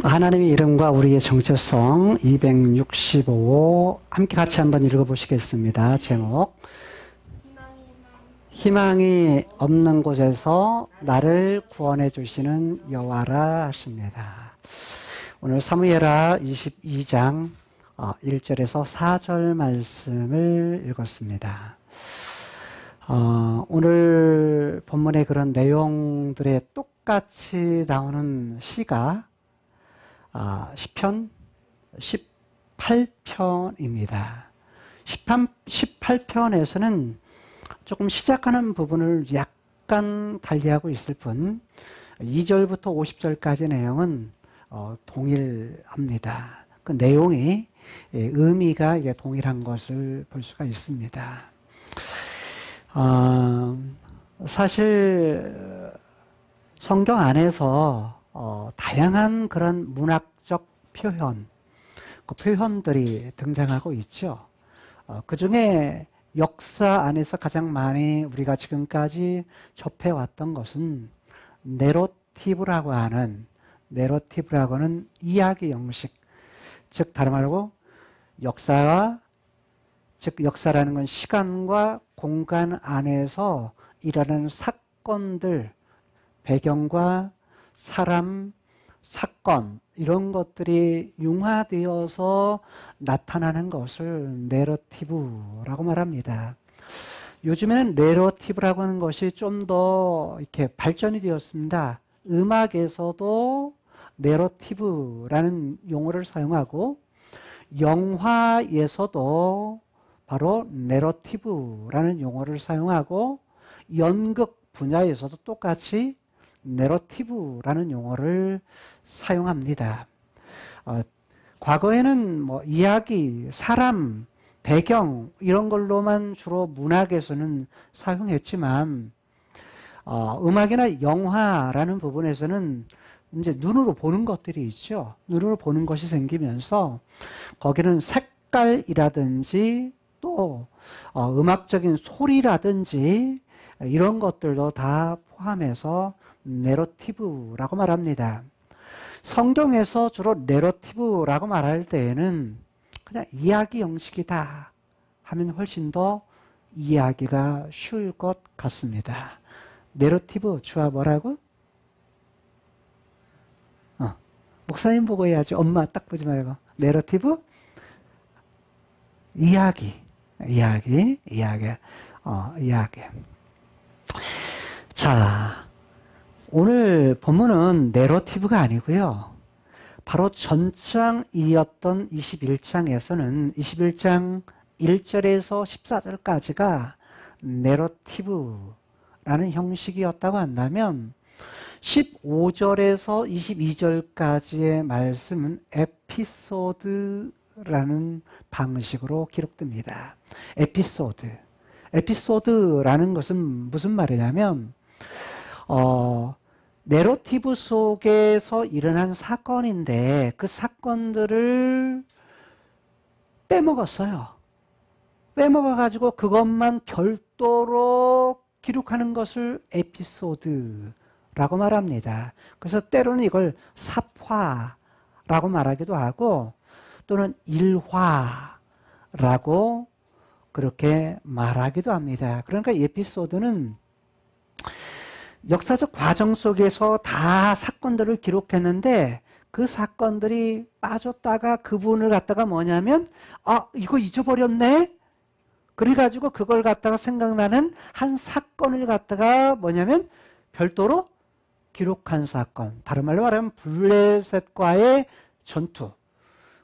하나님의 이름과 우리의 정체성 265 함께 같이 한번 읽어보시겠습니다. 제목 희망이 없는 곳에서 나를 구원해 주시는 여호와라 하십니다. 오늘 사무엘하 22장 1절에서 4절 말씀을 읽었습니다. 오늘 본문의 그런 내용들에 똑같이 나오는 시가 시편 18편입니다. 18편에서는 조금 시작하는 부분을 약간 달리하고 있을 뿐 2절부터 50절까지 내용은 동일합니다. 그 내용이 의미가 동일한 것을 볼 수가 있습니다. 사실 성경 안에서 다양한 그런 문학적 표현, 그 표현들이 등장하고 있죠. 그 중에 역사 안에서 가장 많이 우리가 지금까지 접해왔던 것은 내러티브라고 하는 이야기 형식, 즉 다른 말로 역사라는 건 시간과 공간 안에서 일어나는 사건들, 배경과 사람, 사건 이런 것들이 융화되어서 나타나는 것을 내러티브라고 말합니다. 요즘에는 내러티브라고 하는 것이 좀 더 이렇게 발전이 되었습니다. 음악에서도 내러티브라는 용어를 사용하고 영화에서도 바로 내러티브라는 용어를 사용하고 연극 분야에서도 똑같이 내러티브라는 용어를 사용합니다. 과거에는 이야기, 사람, 배경 이런 걸로만 주로 문학에서는 사용했지만 음악이나 영화라는 부분에서는 이제 눈으로 보는 것들이 있죠. 눈으로 보는 것이 생기면서 거기는 색깔이라든지 또 음악적인 소리라든지 이런 것들도 다 포함해서 내러티브라고 말합니다. 성경에서 주로 내러티브라고 말할 때에는 그냥 이야기 형식이다 하면 훨씬 더 이해하기가 쉬울 것 같습니다. 내러티브 주어 뭐라고? 목사님 보고 해야지. 엄마 딱 보지 말고. 내러티브? 이야기. 자, 오늘 본문은 내러티브가 아니고요. 바로 전장이었던 21장에서는 21장 1절에서 14절까지가 내러티브라는 형식이었다고 한다면 15절에서 22절까지의 말씀은 에피소드라는 방식으로 기록됩니다. 에피소드라는 것은 무슨 말이냐면 내러티브 속에서 일어난 사건인데 그 사건들을 빼먹었어요. 빼먹어가지고 그것만 별도로 기록하는 것을 에피소드라고 말합니다. 그래서 때로는 이걸 삽화라고 말하기도 하고 또는 일화라고 그렇게 말하기도 합니다. 그러니까 에피소드는 역사적 과정 속에서 다 사건들을 기록했는데 그 사건들이 빠졌다가 그분을 갖다가 뭐냐면 이거 잊어버렸네? 그래가지고 그걸 갖다가 생각나는 한 사건을 갖다가 뭐냐면 별도로 기록한 사건. 다른 말로 말하면 블레셋과의 전투,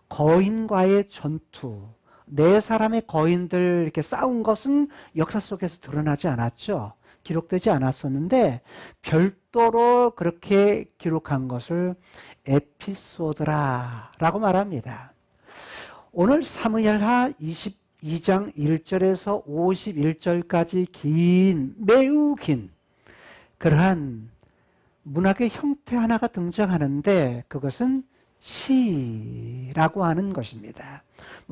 거인과의 전투, 네 사람의 거인들 이렇게 싸운 것은 역사 속에서 드러나지 않았죠. 기록되지 않았었는데 별도로 그렇게 기록한 것을 에피소드라고 말합니다. 오늘 사무엘하 22장 1절에서 51절까지 매우 긴 그러한 문학의 형태 하나가 등장하는데 그것은 시라고 하는 것입니다.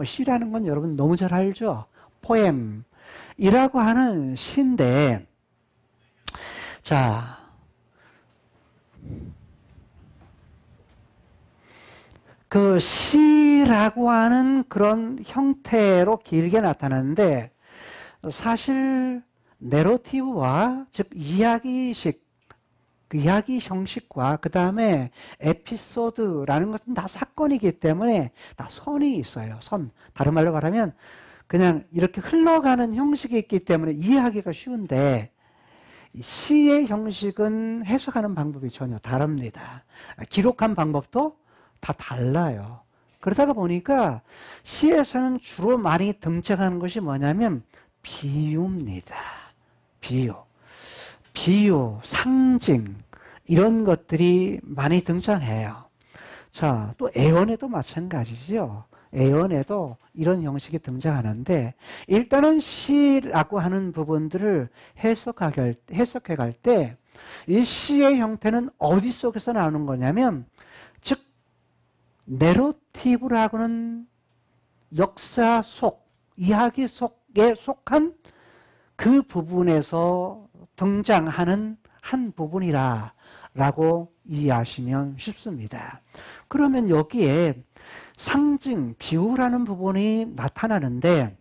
시라는 건 여러분 너무 잘 알죠? 포엠이라고 하는 시인데 자, 그 시라고 하는 그런 형태로 길게 나타나는데 사실 내러티브와 즉 이야기식 그 이야기 형식과 그 다음에 에피소드라는 것은 다 사건이기 때문에 다 선이 있어요. 선. 다른 말로 말하면 그냥 이렇게 흘러가는 형식이 있기 때문에 이해하기가 쉬운데 시의 형식은 해석하는 방법이 전혀 다릅니다. 기록한 방법도 다 달라요. 그러다가 보니까 시에서는 주로 많이 등장하는 것이 뭐냐면 비유입니다. 비유, 상징 이런 것들이 많이 등장해요. 자, 또 애언에도 마찬가지죠. 애언에도 이런 형식이 등장하는데 일단은 시라고 하는 부분들을 해석해 갈 때 이 시의 형태는 어디 속에서 나오는 거냐면 즉 내러티브라고는 역사 속, 이야기 속에 속한 그 부분에서 등장하는 한 부분이라 라고 이해하시면 쉽습니다. 그러면 여기에 상징, 비유라는 부분이 나타나는데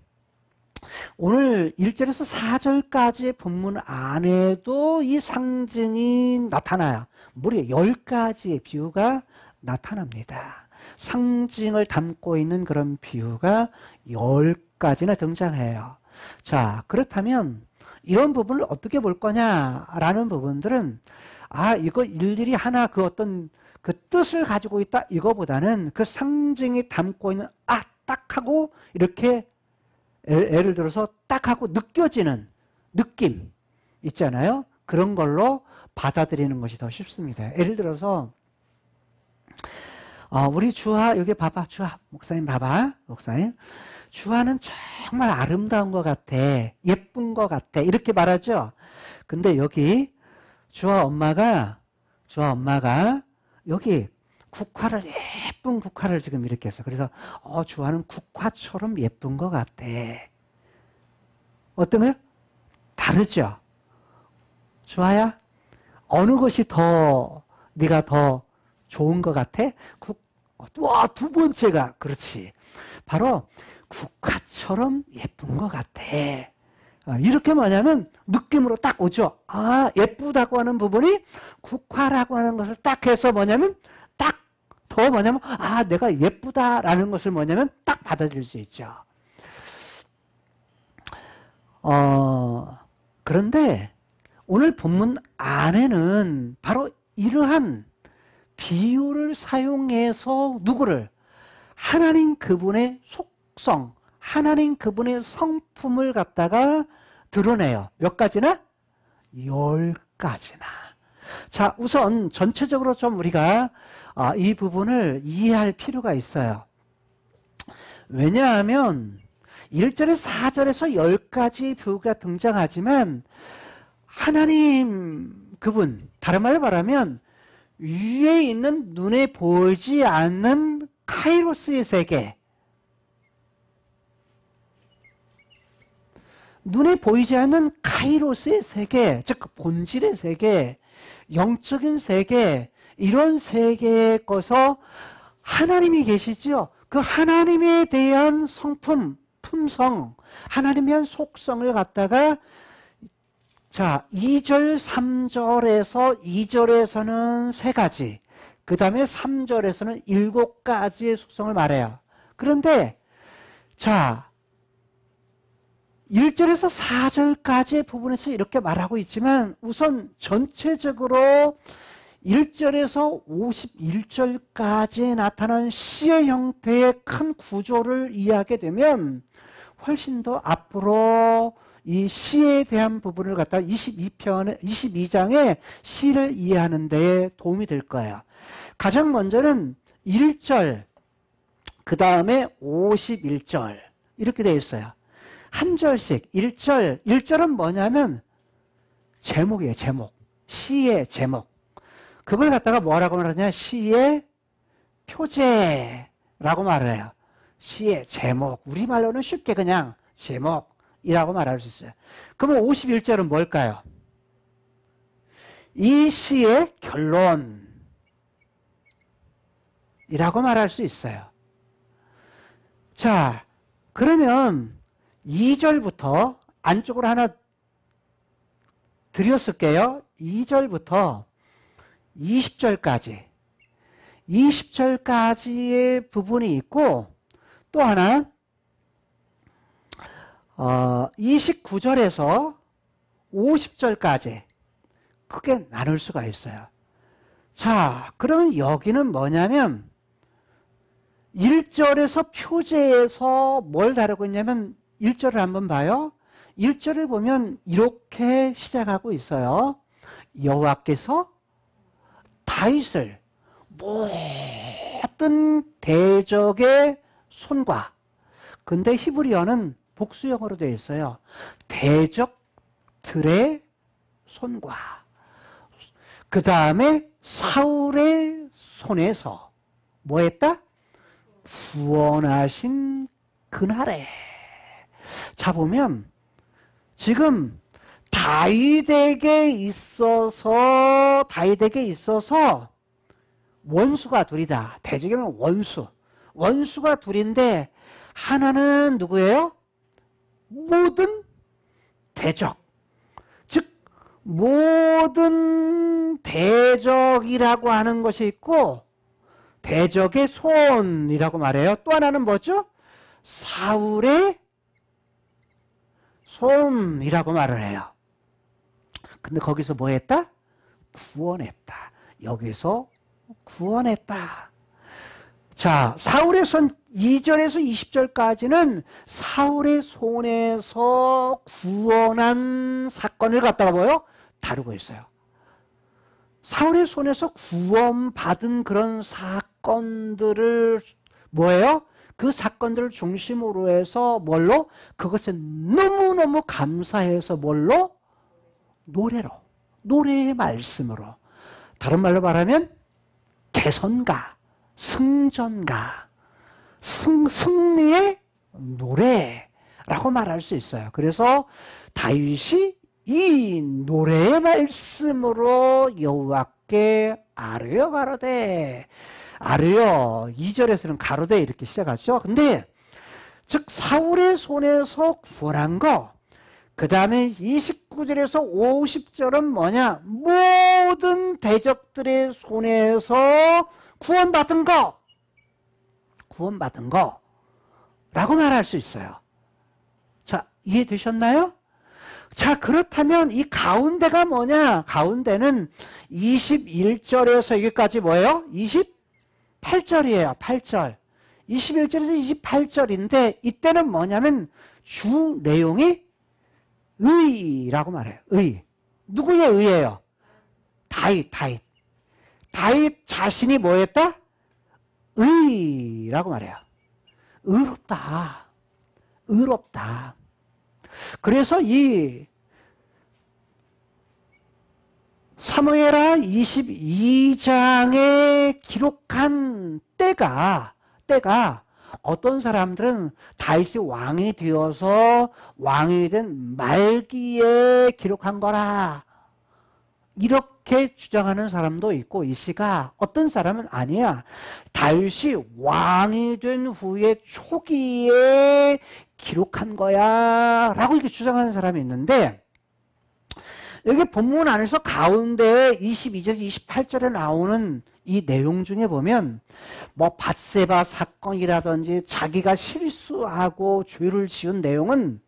오늘 1절에서 4절까지의 본문 안에도 이 상징이 나타나요. 무려 10가지의 비유가 나타납니다. 상징을 담고 있는 그런 비유가 10가지나 등장해요. 자, 그렇다면 이런 부분을 어떻게 볼 거냐라는 부분들은 이거 일일이 하나 그 어떤 그 뜻을 가지고 있다 이거보다는 그 상징이 담고 있는 딱 하고 이렇게 예를 들어서 딱 하고 느껴지는 느낌 있잖아요. 그런 걸로 받아들이는 것이 더 쉽습니다. 예를 들어서 우리 주하 여기 봐봐. 주하 목사님 봐봐. 목사님 주하는 정말 아름다운 것 같아. 예쁜 것 같아. 이렇게 말하죠. 근데 여기 주하 엄마가 여기 예쁜 국화를 지금 이렇게 했어. 그래서 주하는 국화처럼 예쁜 것 같아. 어떤 거요? 다르죠. 주하야, 어느 것이 네가 더 좋은 것 같아? 두 번째가 그렇지. 바로 국화처럼 예쁜 것 같아. 이렇게 뭐냐면 느낌으로 딱 오죠. 예쁘다고 하는 부분이 국화라고 하는 것을 딱 해서 뭐냐면 딱 더 뭐냐면 내가 예쁘다라는 것을 뭐냐면 딱 받아들일 수 있죠. 그런데 오늘 본문 안에는 바로 이러한 비유를 사용해서 누구를 하나님 그분의 속성, 하나님 그분의 성품을 갖다가 드러내요. 몇 가지나? 10가지나. 자, 우선 전체적으로 좀 우리가 이 부분을 이해할 필요가 있어요. 왜냐하면 1절에서 4절에서 10가지 비유가 등장하지만 하나님 그분, 다른 말로 말하면 위에 있는 눈에 보이지 않는 카이로스의 세계, 눈에 보이지 않는 카이로스의 세계, 즉 본질의 세계, 영적인 세계, 이런 세계에 거서 하나님이 계시죠. 그 하나님에 대한 성품, 품성, 하나님에 대한 속성을 갖다가 2절, 3절에서 2절에서는 3가지, 그 다음에 3절에서는 7가지의 속성을 말해요. 그런데 1절에서 4절까지의 부분에서 이렇게 말하고 있지만 우선 전체적으로 1절에서 51절까지 나타난 시의 형태의 큰 구조를 이해하게 되면 훨씬 더 앞으로 이 시에 대한 부분을 갖다가 22장의 시를 이해하는 데 도움이 될 거예요. 가장 먼저는 1절, 그 다음에 51절 이렇게 되어 있어요. 한 절씩 1절은 뭐냐면 제목이에요. 제목. 시의 제목. 그걸 갖다가 뭐라고 말하냐? 시의 표제라고 말해요. 시의 제목. 우리말로는 쉽게 그냥 제목이라고 말할 수 있어요. 그러면 51절은 뭘까요? 이 시의 결론. 이라고 말할 수 있어요. 자, 그러면 2절부터 안쪽으로 하나 드렸을게요. 2절부터 20절까지의 부분이 있고, 또 하나 29절에서 50절까지 크게 나눌 수가 있어요. 자, 그러면 여기는 뭐냐면 1절에서 표제에서 뭘 다루고 있냐면 1절을 한번 봐요. 1절을 보면 이렇게 시작하고 있어요. 여호와께서 다윗을 모든 대적의 손과, 근데 히브리어는 복수형으로 되어 있어요. 대적들의 손과, 그 다음에 사울의 손에서 뭐 했다? 구원하신 그날에. 자, 보면 지금 다윗에게 있어서 원수가 둘이다. 대적이면 원수가 둘인데 하나는 누구예요? 모든 대적, 즉 모든 대적이라고 하는 것이 있고 대적의 손이라고 말해요. 또 하나는 뭐죠? 사울의 손이라고 말을 해요. 근데 거기서 뭐 했다? 구원했다. 여기서 구원했다. 자, 사울의 손 2절에서 20절까지는 사울의 손에서 구원한 사건을 갖다가 뭐요? 다루고 있어요. 사울의 손에서 구원받은 그런 사건들을 뭐예요? 그 사건들을 중심으로 해서 뭘로? 그것에 너무너무 감사해서 뭘로? 노래의 말씀으로. 다른 말로 말하면 개선가, 승전가, 승리의 노래라고 말할 수 있어요. 그래서 다윗이 이 노래의 말씀으로 여호와께 아뢰어 가로되, 아뢰어 2절에서는 가로되 이렇게 시작하죠. 근데 즉 사울의 손에서 구원한 거, 그 다음에 29절에서 50절은 뭐냐? 모든 대적들의 손에서 구원받은 거라고 말할 수 있어요. 자, 이해되셨나요? 자, 그렇다면 이 가운데가 뭐냐? 가운데는 21절에서 여기까지 뭐예요? 28절이에요. 8절. 21절에서 28절인데 이때는 뭐냐면 주 내용이 의라고 말해요. 의. 누구의 의예요? 다윗 자신이 뭐 했다? 의라고 말해요. 의롭다. 그래서 이 사무엘하 22장에 기록한 때가 어떤 사람들은 다윗이 왕이 되어서 왕이 된 말기에 기록한 거라 이렇게 주장하는 사람도 있고, 이 시가 어떤 사람은 아니야, 다윗이 왕이 된 후에 초기에 기록한 거야 라고 이렇게 주장하는 사람이 있는데, 여기 본문 안에서 가운데 22절, 28절에 나오는 이 내용 중에 보면 뭐 밧세바 사건이라든지 자기가 실수하고 죄를 지은 내용은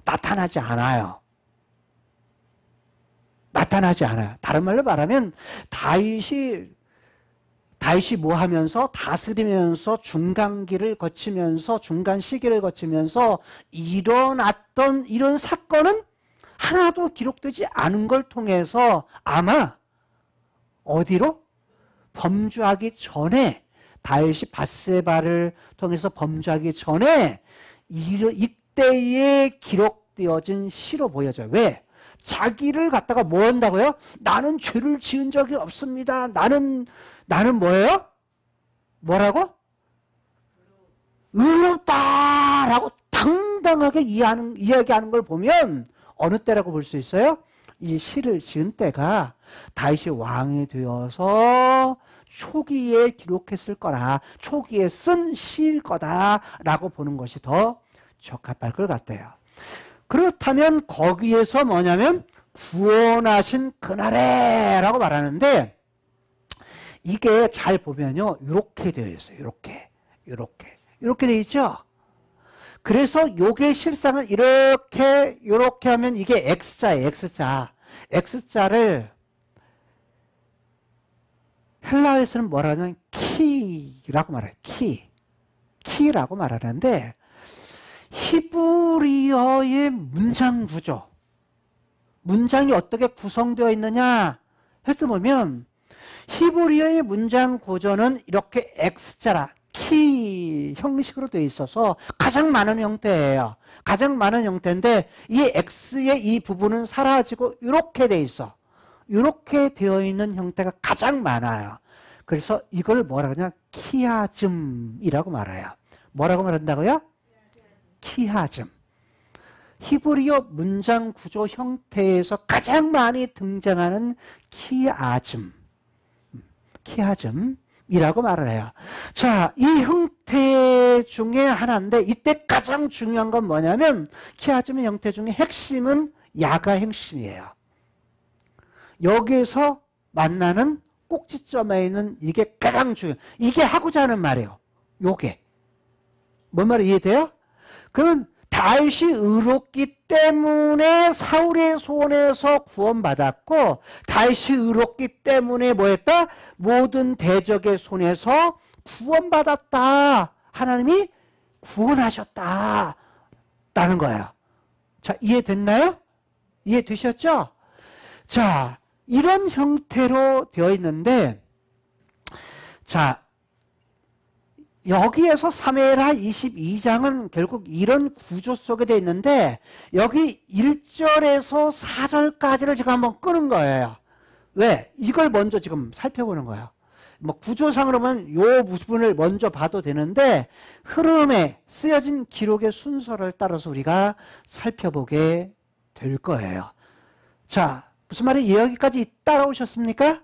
나타나지 않아요. 다른 말로 말하면 다윗이 뭐 하면서 다스리면서 중간 시기를 거치면서 일어났던 이런 사건은 하나도 기록되지 않은 걸 통해서 아마 어디로? 범죄하기 전에, 다윗이 밧세바를 통해서 범죄하기 전에 이때에 기록되어진 시로 보여져요. 왜? 자기를 갖다가 뭐 한다고요? 나는 죄를 지은 적이 없습니다. 나는 뭐예요? 뭐라고? 의롭다라고 당당하게 이야기하는 걸 보면 어느 때라고 볼 수 있어요? 이 시를 지은 때가 다윗이 왕이 되어서 초기에 기록했을 거라, 초기에 쓴 시일 거다라고 보는 것이 더 적합할 것 같아요. 그렇다면 거기에서 뭐냐면 구원하신 그날에 라고 말하는데, 이게 잘 보면요 이렇게 되어 있어요. 이렇게 되어 있죠. 그래서 요게 실상은 이렇게 하면 이게 X자예요. X자를 헬라어에서는 뭐라 하냐면 키라고 말해요. 키라고 말하는데, 히브리어의 문장 구조, 문장이 어떻게 구성되어 있느냐 해서 보면, 히브리어의 문장 구조는 이렇게 X자라 키 형식으로 되어 있어서 가장 많은 형태예요. 가장 많은 형태인데, 이 X의 이 부분은 사라지고 이렇게 되어 있어. 이렇게 되어 있는 형태가 가장 많아요. 그래서 이걸 뭐라 그러냐, 키아즘이라고 말해요. 뭐라고 말한다고요? 키아즘. 히브리어 문장 구조 형태에서 가장 많이 등장하는 키아즘이라고 말을 해요. 자, 이 형태 중에 하나인데, 이때 가장 중요한 건 뭐냐면, 키아즘의 형태 중에 핵심은 야가 핵심이에요. 여기에서 만나는 꼭지점에 있는 이게 가장 중요해요. 이게 하고자 하는 말이에요. 요게. 뭔 말이 이해돼요? 그러면 다윗이 의롭기 때문에 사울의 손에서 구원받았고, 다윗이 의롭기 때문에 뭐했다? 모든 대적의 손에서 구원받았다. 하나님이 구원하셨다. 라는 거예요. 자, 이해됐나요? 이해되셨죠? 자, 이런 형태로 되어 있는데, 자, 여기에서 사무엘하 22장은 결국 이런 구조 속에 되어 있는데, 여기 1절에서 4절까지를 제가 한번 끄는 거예요. 왜? 이걸 먼저 지금 살펴보는 거예요. 뭐 구조상으로 보면 요 부분을 먼저 봐도 되는데, 흐름에 쓰여진 기록의 순서를 따라서 우리가 살펴보게 될 거예요. 자, 무슨 말이에요? 여기까지 따라오셨습니까?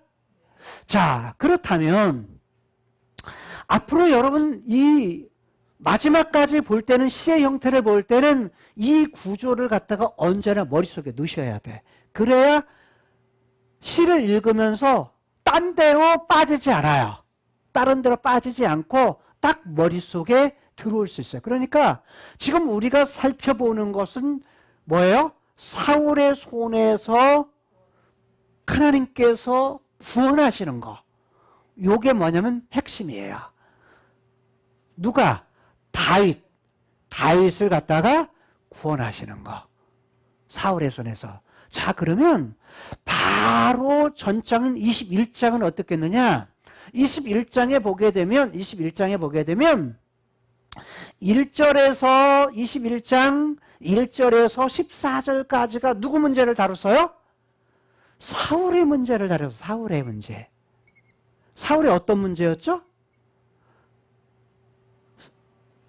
자, 그렇다면 앞으로 여러분 이 마지막까지 볼 때는, 시의 형태를 볼 때는 이 구조를 갖다가 언제나 머릿속에 넣으셔야 돼. 그래야 시를 읽으면서 딴 데로 빠지지 않아요. 다른 데로 빠지지 않고 딱 머릿속에 들어올 수 있어요. 그러니까 지금 우리가 살펴보는 것은 뭐예요? 사울의 손에서 하나님께서 구원하시는 거. 요게 뭐냐면 핵심이에요. 누가? 다윗을 갖다가 구원하시는 거. 사울의 손에서. 자, 그러면 바로 전장은 21장은 어떻겠느냐? 21장에 보게 되면 1절에서 21장 1절에서 14절까지가 누구 문제를 다뤘어요? 사울의 문제를 다뤄서, 사울의 문제. 사울의 어떤 문제였죠?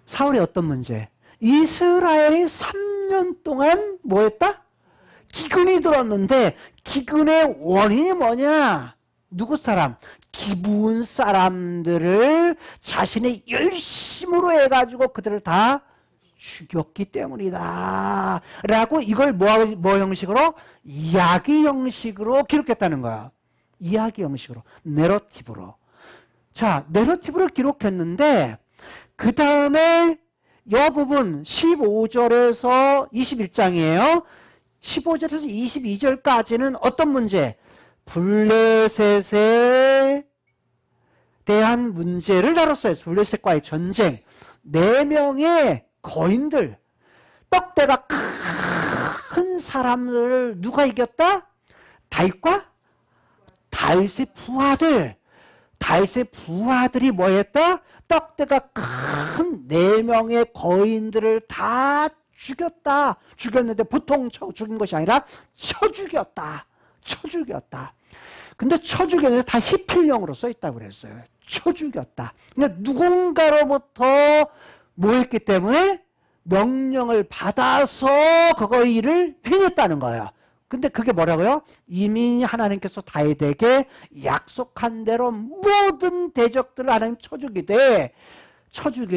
사울의 어떤 문제? 이스라엘이 3년 동안 뭐 했다? 기근이 들었는데, 기근의 원인이 뭐냐? 누구 사람? 기브온 사람들을 자신의 열심으로 해가지고 그들을 다 죽였기 때문이다 라고, 이걸 뭐 형식으로? 이야기 형식으로 기록했다는 거야. 이야기 형식으로, 내러티브로. 자, 내러티브로 기록했는데, 그 다음에 이 부분 15절에서 21장이에요. 15절에서 22절까지는 어떤 문제? 블레셋에 대한 문제를 다뤘어요. 블레셋과의 전쟁. 4명의 거인들, 떡대가 큰 사람들을 누가 이겼다? 다윗과 다윗의 부하들. 다윗의 부하들이 뭐 했다? 떡대가 큰 4명의 거인들을 다 죽였다. 죽였는데 보통 죽인 것이 아니라 쳐 죽였다. 근데 쳐 죽였는데 다 히필령으로 써있다고 그랬어요. 쳐 죽였다. 그러니까 누군가로부터 뭐 했기 때문에? 명령을 받아서 그거 일을 해냈다는 거예요. 근데 그게 뭐라고요? 이미 하나님께서 다윗에게 약속한 대로 모든 대적들을 하나님 쳐주게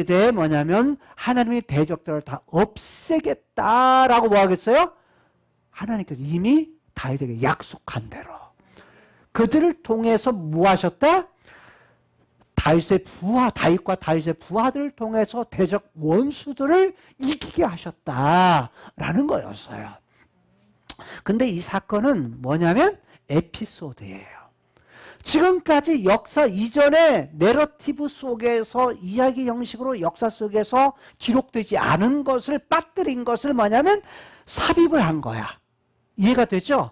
돼 뭐냐면 하나님의 대적들을 다 없애겠다라고 뭐 하겠어요? 하나님께서 이미 다윗에게 약속한 대로 그들을 통해서 뭐 하셨다? 다윗과 다윗의 부하들을 통해서 대적 원수들을 이기게 하셨다라는 거였어요. 근데 이 사건은 뭐냐면 에피소드예요. 지금까지 역사 이전에 내러티브 속에서 이야기 형식으로 역사 속에서 기록되지 않은 것을 빠뜨린 것을 뭐냐면 삽입을 한 거야. 이해가 되죠?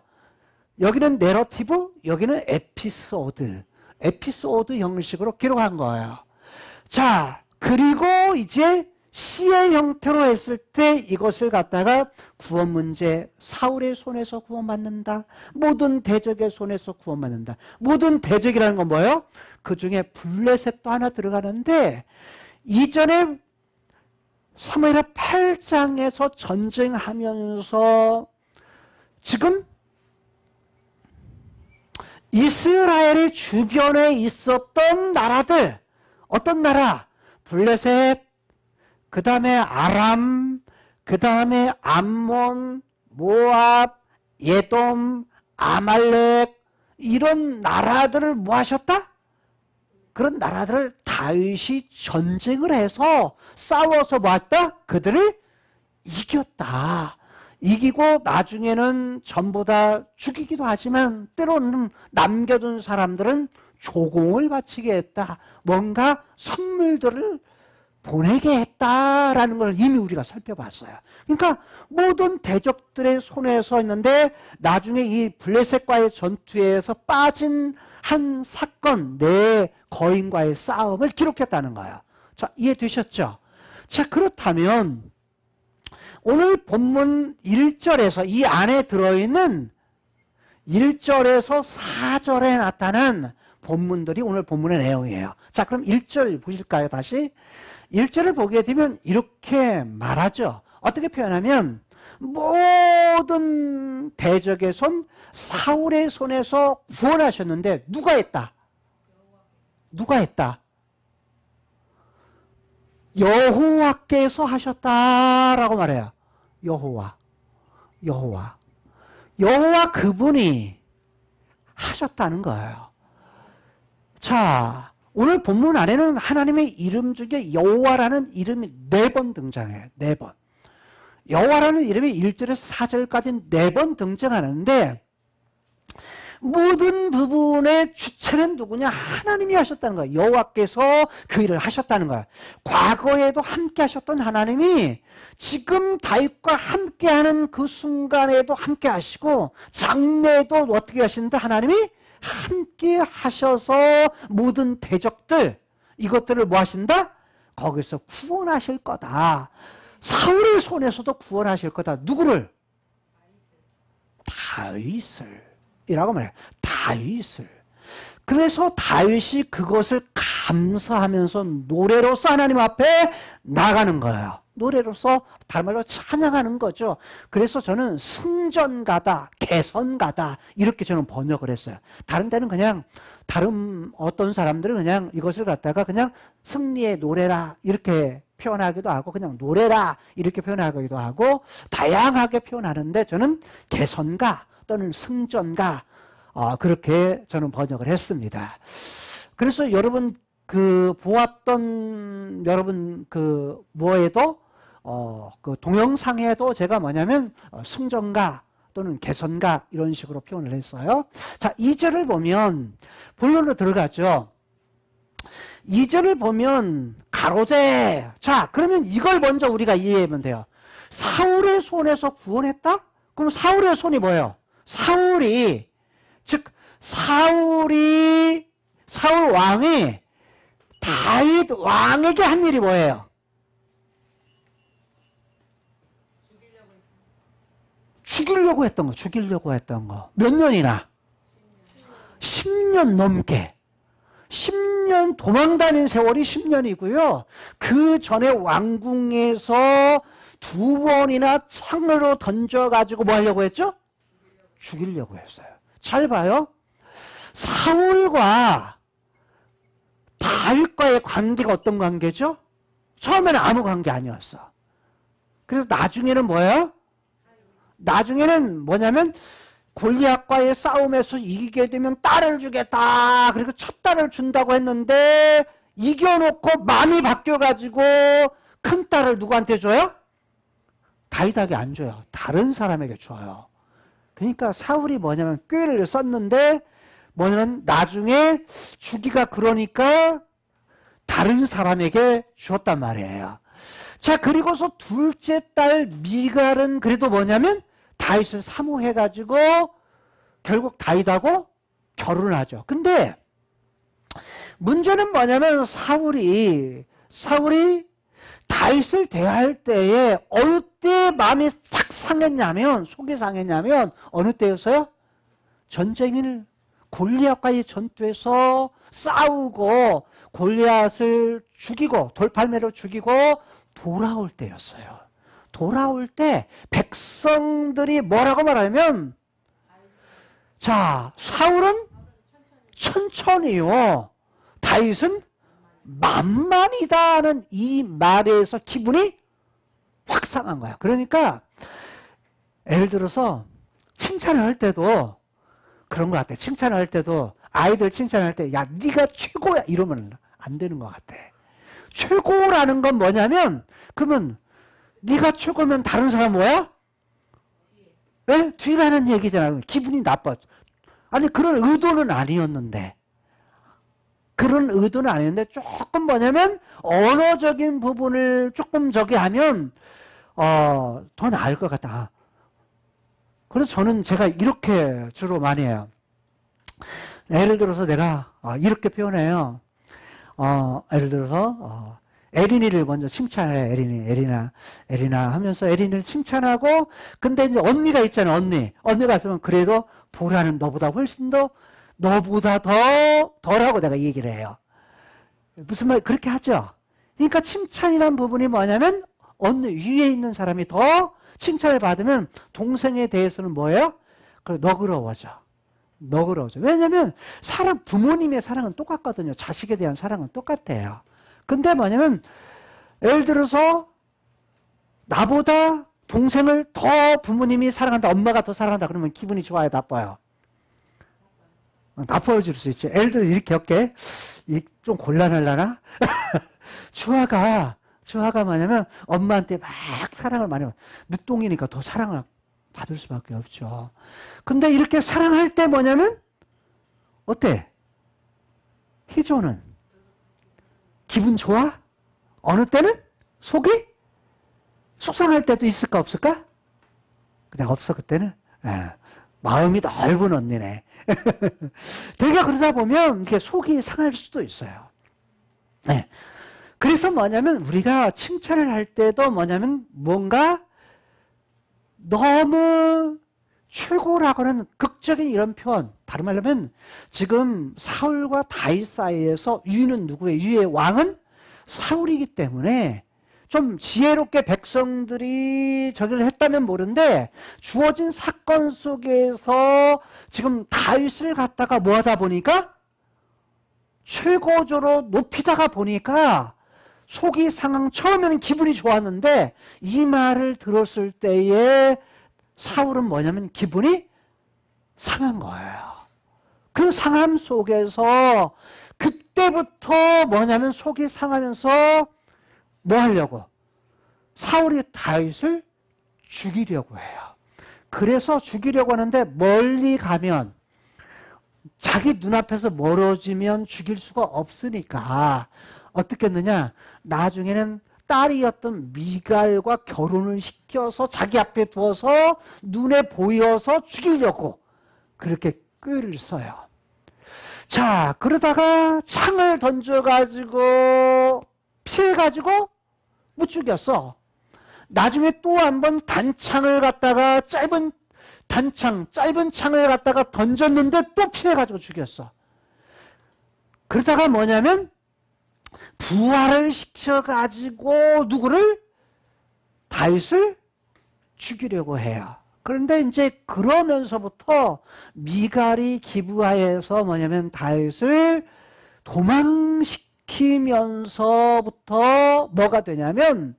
여기는 내러티브, 여기는 에피소드 형식으로 기록한 거예요. 자, 그리고 이제 시의 형태로 했을 때 이것을 갖다가 구원 문제, 사울의 손에서 구원받는다. 모든 대적의 손에서 구원받는다. 모든 대적이라는 건 뭐예요? 그 중에 블레셋도 하나 들어가는데 이전에 사무엘하 8장에서 전쟁하면서 지금 이스라엘의 주변에 있었던 나라들, 어떤 나라? 블레셋, 그 다음에 아람, 그 다음에 암몬, 모압, 예돔, 아말렉 이런 나라들을 뭐 하셨다? 그런 나라들을 다윗이 전쟁을 해서 싸워서 뭐 했다? 그들을 이겼다. 이기고 나중에는 전부 다 죽이기도 하지만 때로는 남겨둔 사람들은 조공을 바치게 했다. 뭔가 선물들을 보내게 했다라는 걸 이미 우리가 살펴봤어요. 그러니까 모든 대적들의 손에 서 있는데 나중에 이 블레셋과의 전투에서 빠진 한 사건, 네 거인과의 싸움을 기록했다는 거예요. 자, 이해되셨죠? 자, 그렇다면 오늘 본문 1절에서 이 안에 들어있는 1절에서 4절에 나타난 본문들이 오늘 본문의 내용이에요. 자, 그럼 1절 보실까요? 다시 1절을 보게 되면 이렇게 말하죠. 어떻게 표현하면 모든 대적의 손, 사울의 손에서 구원하셨는데 누가 했다? 누가 했다? 여호와께서 하셨다라고 말해요. 여호와 그분이 하셨다는 거예요. 자, 오늘 본문 안에는 하나님의 이름 중에 여호와라는 이름이 4번 등장해요. 4번. 여호와라는 이름이 1절에서 4절까지 4번 등장하는데 모든 부분의 주체는 누구냐? 하나님이 하셨다는 거예요. 여호와께서 그 일을 하셨다는 거예요. 과거에도 함께 하셨던 하나님이 지금 다윗과 함께하는 그 순간에도 함께 하시고 장래에도 어떻게 하시는데 하나님이 함께 하셔서 모든 대적들 이것들을 뭐 하신다? 거기서 구원하실 거다. 사울의 손에서도 구원하실 거다. 누구를? 다윗을. 이라고 말해요. 다윗을. 그래서 다윗이 그것을 감사하면서 노래로서 하나님 앞에 나가는 거예요. 노래로서 다른 말로 찬양하는 거죠. 그래서 저는 승전가다, 개선가다 이렇게 저는 번역을 했어요. 다른 데는 그냥 다른 어떤 사람들은 그냥 이것을 갖다가 그냥 승리의 노래라 이렇게 표현하기도 하고 그냥 노래라 이렇게 표현하기도 하고 다양하게 표현하는데 저는 개선가 또는 승전가 그렇게 저는 번역을 했습니다. 그래서 여러분 그 보았던 여러분 그 뭐에도 그 동영상에도 제가 뭐냐면 승전가 또는 개선가 이런 식으로 표현을 했어요. 자, 2절을 보면 본론으로 들어가죠. 2절을 보면 가로되 자 그러면 이걸 먼저 우리가 이해하면 돼요. 사울의 손에서 구원했다? 그럼 사울의 손이 뭐예요? 사울 왕이 다윗 왕에게 한 일이 뭐예요? 죽이려고 했던 거. 몇 년이나? 10년 넘게. 10년 도망다닌 세월이 10년이고요. 그 전에 왕궁에서 2번이나 창으로 던져가지고 뭐 하려고 했죠? 죽이려고 했어요. 잘 봐요. 사울과 다윗과의 관계가 어떤 관계죠? 처음에는 아무 관계 아니었어. 그래서 나중에는 뭐예요? 나중에는 뭐냐면 골리앗과의 싸움에서 이기게 되면 딸을 주겠다. 그리고 첫 딸을 준다고 했는데 이겨놓고 마음이 바뀌어가지고 큰 딸을 누구한테 줘요? 다윗에게 안 줘요. 다른 사람에게 줘요. 그러니까 사울이 뭐냐면 꾀를 썼는데 뭐냐면 나중에 주기가 그러니까 다른 사람에게 주었단 말이에요. 자, 그리고서 둘째 딸 미갈은 그래도 뭐냐면 다윗을 사모해가지고 결국 다윗하고 결혼을 하죠. 근데 문제는 뭐냐면 사울이 다윗을 대할 때에 어느 때 마음이 싹 상했냐면 속이 상했냐면 어느 때였어요? 전쟁을 골리앗과의 전투에서 싸우고 골리앗을 죽이고 돌팔매로 죽이고 돌아올 때였어요. 돌아올 때 백성들이 뭐라고 말하면 자 사울은 천천히요 다윗은 만만이다는 이 말에서 기분이 확 상한 거야. 그러니까 예를 들어서 칭찬을 할 때도 그런 것 같아. 칭찬을 할 때도 아이들 칭찬할 때 야 네가 최고야 이러면 안 되는 것 같아. 최고라는 건 뭐냐면 그러면 네가 최고면 다른 사람 뭐야? 네? 뒤라는 얘기잖아. 기분이 나빠. 아니 그런 의도는 아니었는데 그런 의도는 아니었는데 조금 뭐냐면 언어적인 부분을 조금 저기 하면 더 나을 것 같다. 그래서 저는 제가 이렇게 주로 많이 해요. 예를 들어서 내가 이렇게 표현해요. 예를 들어서 에린이를 먼저 칭찬해. 에리나 하면서 에린이를 칭찬하고 근데 이제 언니가 있잖아. 언니가 있으면 그래도 보라는 너보다 훨씬 더 너보다 덜하고 내가 얘기를 해요. 무슨 말 그렇게 하죠. 그러니까 칭찬이라는 부분이 뭐냐면 언니 위에 있는 사람이 더 칭찬을 받으면 동생에 대해서는 뭐예요? 너그러워져. 왜냐면 부모님의 사랑은 똑같거든요. 자식에 대한 사랑은 똑같아요. 근데 뭐냐면 예를 들어서 나보다 동생을 더 부모님이 사랑한다. 엄마가 더 사랑한다. 그러면 기분이 좋아요? 나빠요? 나빠질 수 있죠. 예를 들어 이렇게 할게. 좀 곤란하려나? 주아가 뭐냐면 엄마한테 막 사랑을 많이 받아. 늦둥이니까 더 사랑을 받을 수밖에 없죠. 근데 이렇게 사랑할 때 뭐냐면 어때? 희조는 기분 좋아? 어느 때는 속이 속상할 때도 있을까 없을까? 그냥 없어 그때는. 마음이 넓은 언니네. 되게 그러다 보면 이렇게 속이 상할 수도 있어요. 네. 그래서 뭐냐면 우리가 칭찬을 할 때도 뭐냐면 뭔가 너무 최고라고는 극적인 이런 표현. 다른 말로 하면 지금 사울과 다윗 사이에서 유는 누구예요? 유의 왕은 사울이기 때문에 좀 지혜롭게 백성들이 저기를 했다면 모르는데 주어진 사건 속에서 지금 다윗을 갖다가 뭐 하다 보니까 최고조로 높이다가 보니까 속이 상한 처음에는 기분이 좋았는데 이 말을 들었을 때에 사울은 뭐냐면 기분이 상한 거예요. 그 상함 속에서 그때부터 뭐냐면 속이 상하면서 뭐 하려고? 사울이 다윗을 죽이려고 해요. 그래서 죽이려고 하는데 멀리 가면 자기 눈앞에서 멀어지면 죽일 수가 없으니까 어떻게 했느냐? 나중에는 딸이었던 미갈과 결혼을 시켜서 자기 앞에 두어서 눈에 보여서 죽이려고 그렇게 꾀를 써요. 자, 그러다가 창을 던져가지고 피해가지고 못 죽였어. 나중에 또 한 번 단창을 갖다가 짧은 창을 갖다가 던졌는데 또 피해가지고 죽였어. 그러다가 뭐냐면 부활을 시켜가지고 누구를? 다윗을 죽이려고 해요. 그런데 이제 그러면서부터 미갈이 기브아에서 뭐냐면 다윗을 도망시키면서부터 뭐가 되냐면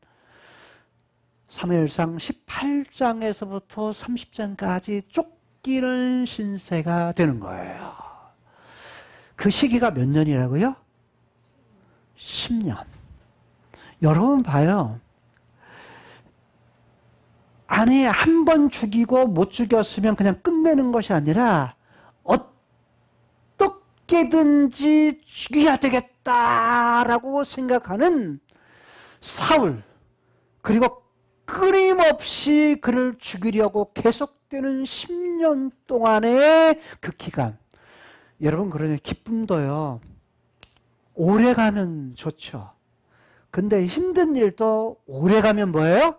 사무엘상 18장에서부터 30장까지 쫓기는 신세가 되는 거예요. 그 시기가 몇 년이라고요? 10년. 여러분 봐요. 아니 한 번 죽이고 못 죽였으면 그냥 끝내는 것이 아니라 어떻게든지 죽여야 되겠다라고 생각하는 사울, 그리고 끊임없이 그를 죽이려고 계속되는 10년 동안의 그 기간. 여러분 그러냐, 기쁨도요 오래 가면 좋죠. 근데 힘든 일도 오래 가면 뭐예요?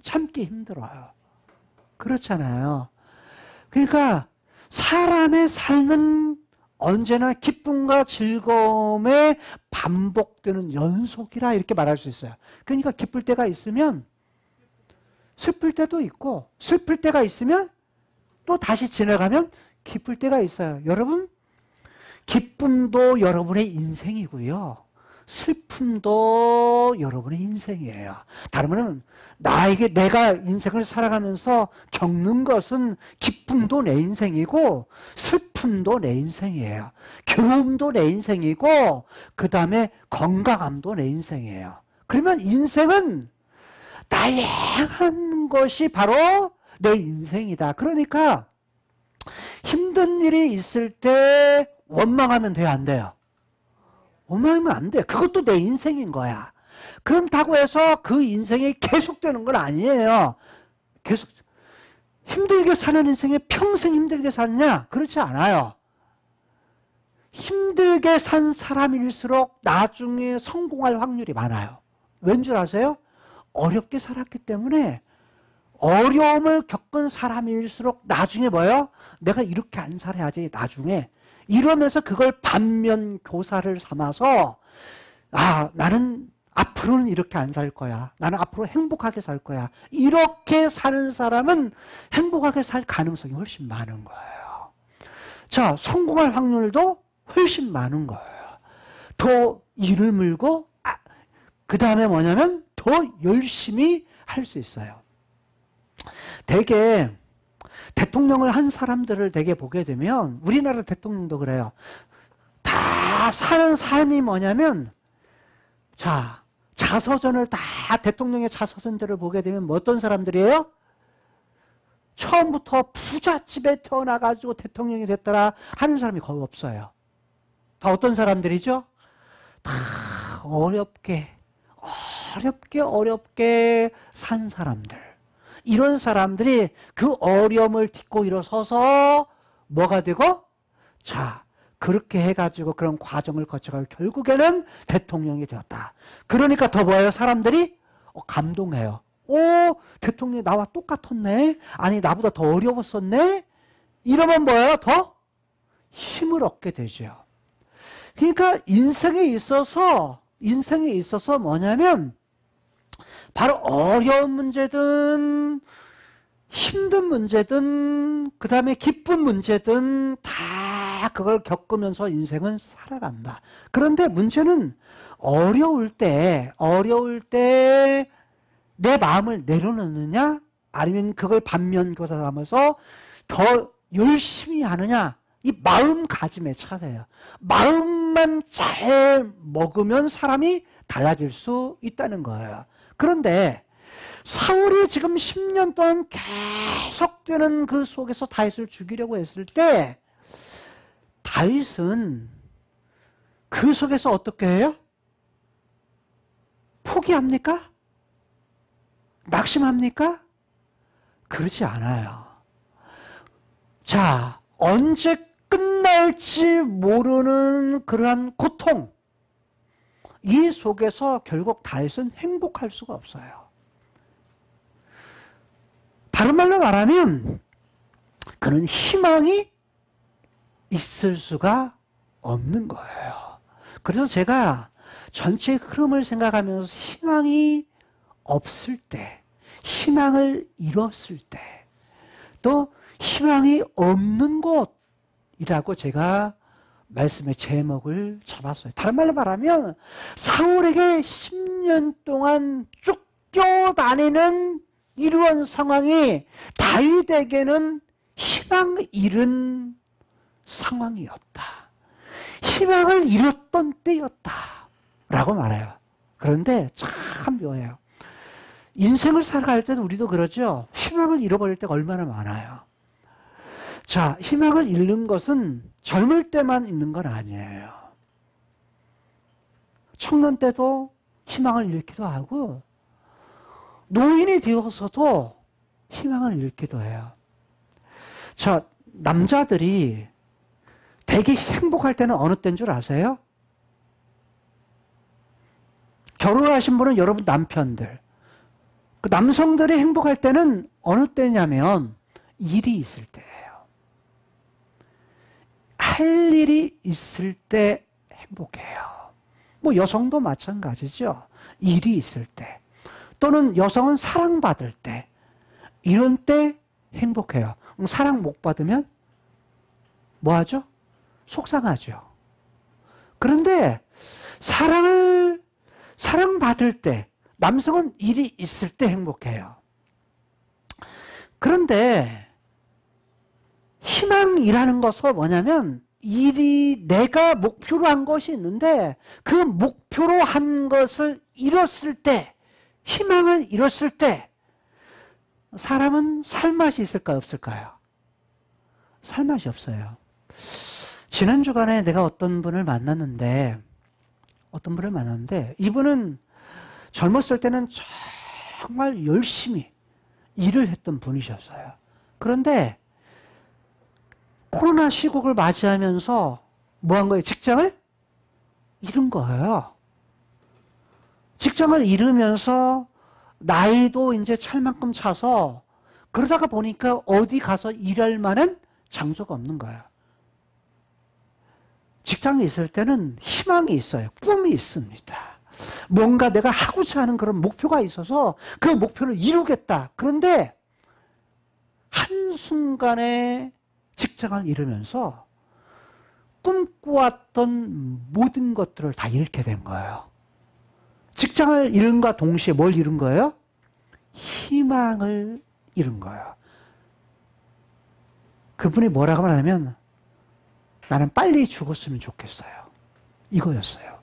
참기 힘들어요. 그렇잖아요. 그러니까 사람의 삶은 언제나 기쁨과 즐거움의 반복되는 연속이라 이렇게 말할 수 있어요. 그러니까 기쁠 때가 있으면 슬플 때도 있고, 슬플 때가 있으면 또 다시 지나가면 기쁠 때가 있어요. 여러분, 기쁨도 여러분의 인생이고요. 슬픔도 여러분의 인생이에요. 다른 말은 내가 인생을 살아가면서 겪는 것은 기쁨도 내 인생이고 슬픔도 내 인생이에요. 괴로움도 내 인생이고 그 다음에 건강함도 내 인생이에요. 그러면 인생은 다양한 것이 바로 내 인생이다. 그러니까 힘든 일이 있을 때 원망하면 돼요, 안 돼요? 원망하면 안 돼. 그것도 내 인생인 거야. 그렇다고 해서 그 인생이 계속되는 건 아니에요. 계속 힘들게 사는 인생에 평생 힘들게 사느냐? 그렇지 않아요. 힘들게 산 사람일수록 나중에 성공할 확률이 많아요. 왠 줄 아세요? 어렵게 살았기 때문에 어려움을 겪은 사람일수록 나중에 뭐예요? 내가 이렇게 안 살아야지 나중에. 이러면서 그걸 반면교사를 삼아서 나는 앞으로는 이렇게 안 살 거야. 나는 앞으로 행복하게 살 거야. 이렇게 사는 사람은 행복하게 살 가능성이 훨씬 많은 거예요. 자, 성공할 확률도 훨씬 많은 거예요. 더 일을 물고 그 다음에 뭐냐면 더 열심히 할 수 있어요. 대개 대통령을 한 사람들을 되게 보게 되면 우리나라 대통령도 그래요. 다 사는 삶이 뭐냐면 자서전을 다 대통령의 자서전들을 보게 되면 뭐 어떤 사람들이에요? 처음부터 부잣집에 태어나가지고 대통령이 됐더라 하는 사람이 거의 없어요. 다 어떤 사람들이죠? 다 어렵게 산 사람들. 이런 사람들이 그 어려움을 딛고 일어서서 뭐가 되고? 그렇게 해가지고 그런 과정을 거쳐가지고 결국에는 대통령이 되었다. 그러니까 더 뭐예요? 사람들이 감동해요. 대통령이 나와 똑같았네? 아니 나보다 더 어려웠었네? 이러면 뭐예요? 더 힘을 얻게 되죠. 그러니까 인생에 있어서 뭐냐면 바로 어려운 문제든 힘든 문제든 그 다음에 기쁜 문제든 다 그걸 겪으면서 인생은 살아간다. 그런데 문제는 어려울 때 내 마음을 내려놓느냐 아니면 그걸 반면교사 삼아서 더 열심히 하느냐, 이 마음가짐의 차이예요. 마음만 잘 먹으면 사람이 달라질 수 있다는 거예요. 그런데 사울이 지금 10년 동안 계속되는 그 속에서 다윗을 죽이려고 했을 때 다윗은 그 속에서 어떻게 해요? 포기합니까? 낙심합니까? 그렇지 않아요. 언제 끝날지 모르는 그러한 고통, 이 속에서 결국 다윗은 행복할 수가 없어요. 다른 말로 말하면 그는 희망이 있을 수가 없는 거예요. 그래서 제가 전체 흐름을 생각하면서 희망이 없을 때, 희망을 잃었을 때, 또 희망이 없는 곳이라고 제가 말씀의 제목을 잡았어요. 다른 말로 말하면 사울에게 10년 동안 쫓겨다니는 이러한 상황이 다윗에게는 희망 잃은 상황이었다. 희망을 잃었던 때였다 라고 말해요. 그런데 참 묘해요. 인생을 살아갈 때도 우리도 그러죠. 희망을 잃어버릴 때가 얼마나 많아요. 자, 희망을 잃는 것은 젊을 때만 있는 건 아니에요. 청년 때도 희망을 잃기도 하고 노인이 되어서도 희망을 잃기도 해요. 자, 남자들이 되게 행복할 때는 어느 때인 줄 아세요? 결혼하신 분은 여러분 남편들. 그 남성들이 행복할 때는 어느 때냐면 일이 있을 때예요. 할 일이 있을 때 행복해요. 뭐 여성도 마찬가지죠. 일이 있을 때. 또는 여성은 사랑받을 때. 이런 때 행복해요. 사랑 못 받으면 뭐 하죠? 속상하죠. 그런데 사랑받을 때, 남성은 일이 있을 때 행복해요. 그런데 희망이라는 것은 뭐냐면 일이 내가 목표로 한 것이 있는데 그 목표로 한 것을 잃었을 때, 희망을 잃었을 때 사람은 살맛이 있을까요? 없을까요? 살맛이 없어요. 지난 주간에 내가 어떤 분을 만났는데 이분은 젊었을 때는 정말 열심히 일을 했던 분이셨어요. 그런데 코로나 시국을 맞이하면서 뭐 한 거예요? 직장을 잃은 거예요. 직장을 잃으면서 나이도 이제 찰 만큼 차서 그러다가 보니까 어디 가서 일할 만한 장소가 없는 거예요. 직장에 있을 때는 희망이 있어요. 꿈이 있습니다. 뭔가 내가 하고자 하는 그런 목표가 있어서 그 목표를 이루겠다. 그런데 한순간에 직장을 잃으면서 꿈꾸었던 모든 것들을 다 잃게 된 거예요. 직장을 잃은과 동시에 뭘 잃은 거예요? 희망을 잃은 거예요. 그분이 뭐라고 말하냐면 나는 빨리 죽었으면 좋겠어요. 이거였어요.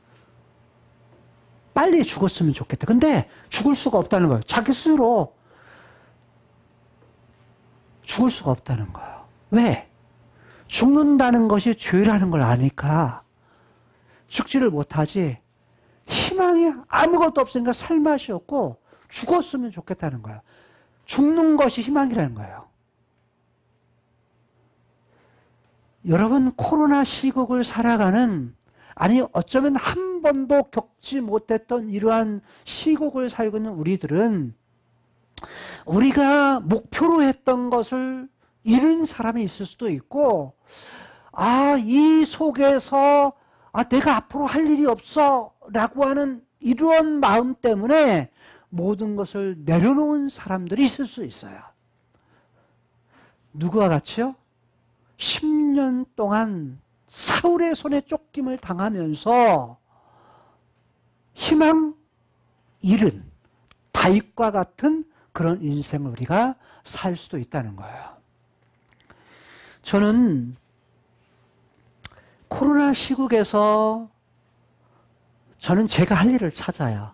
빨리 죽었으면 좋겠다. 근데 죽을 수가 없다는 거예요. 자기 스스로 죽을 수가 없다는 거예요. 왜? 죽는다는 것이 죄라는 걸 아니까 죽지를 못하지. 희망이 아무것도 없으니까 살맛이 없고 죽었으면 좋겠다는 거예요. 죽는 것이 희망이라는 거예요. 여러분, 코로나 시국을 살아가는, 아니 어쩌면 한 번도 겪지 못했던 이러한 시국을 살고 있는 우리들은 우리가 목표로 했던 것을 잃은 사람이 있을 수도 있고, 이 속에서 내가 앞으로 할 일이 없어 라고 하는 이런 마음 때문에 모든 것을 내려놓은 사람들이 있을 수 있어요. 누구와 같이요? 10년 동안 사울의 손에 쫓김을 당하면서 희망 잃은 다윗과 같은 그런 인생을 우리가 살 수도 있다는 거예요. 저는 코로나 시국에서 저는 제가 할 일을 찾아요.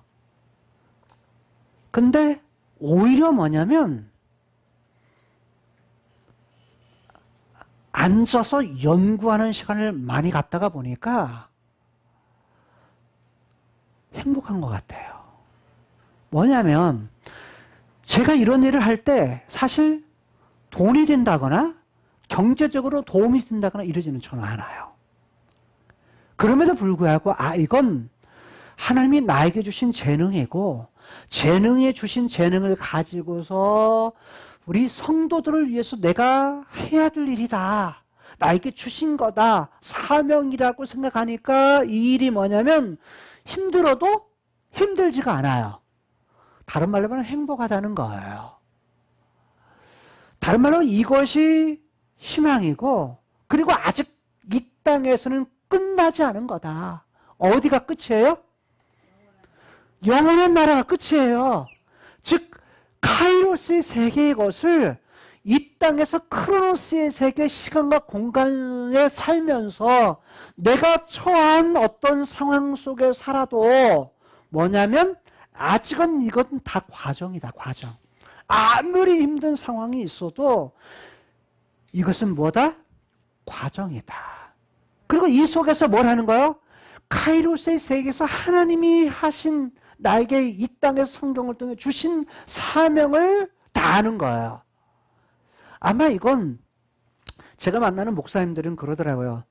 근데 오히려 뭐냐면 앉아서 연구하는 시간을 많이 갖다가 보니까 행복한 것 같아요. 뭐냐면 제가 이런 일을 할 때 사실 돈이 된다거나 경제적으로 도움이 된다거나 이러지는 저는 않아요. 그럼에도 불구하고 이건 하나님이 나에게 주신 재능이고 재능에 주신 재능을 가지고서 우리 성도들을 위해서 내가 해야 될 일이다. 나에게 주신 거다. 사명이라고 생각하니까 이 일이 뭐냐면 힘들어도 힘들지가 않아요. 다른 말로 하면 행복하다는 거예요. 다른 말로 이것이 희망이고, 그리고 아직 이 땅에서는 끝나지 않은 거다. 어디가 끝이에요? 영원한 나라가 끝이에요. 즉 카이로스의 세계의 것을 이 땅에서 크로노스의 세계, 시간과 공간에 살면서 내가 처한 어떤 상황 속에 살아도 뭐냐면 아직은 이건 다 과정이다. 과정. 아무리 힘든 상황이 있어도 이것은 뭐다? 과정이다. 그리고 이 속에서 뭘 하는 거예요? 카이로스의 세계에서 하나님이 하신, 나에게 이 땅에서 성경을 통해 주신 사명을 다하는 거예요. 아마 이건 제가 만나는 목사님들은 그러더라고요.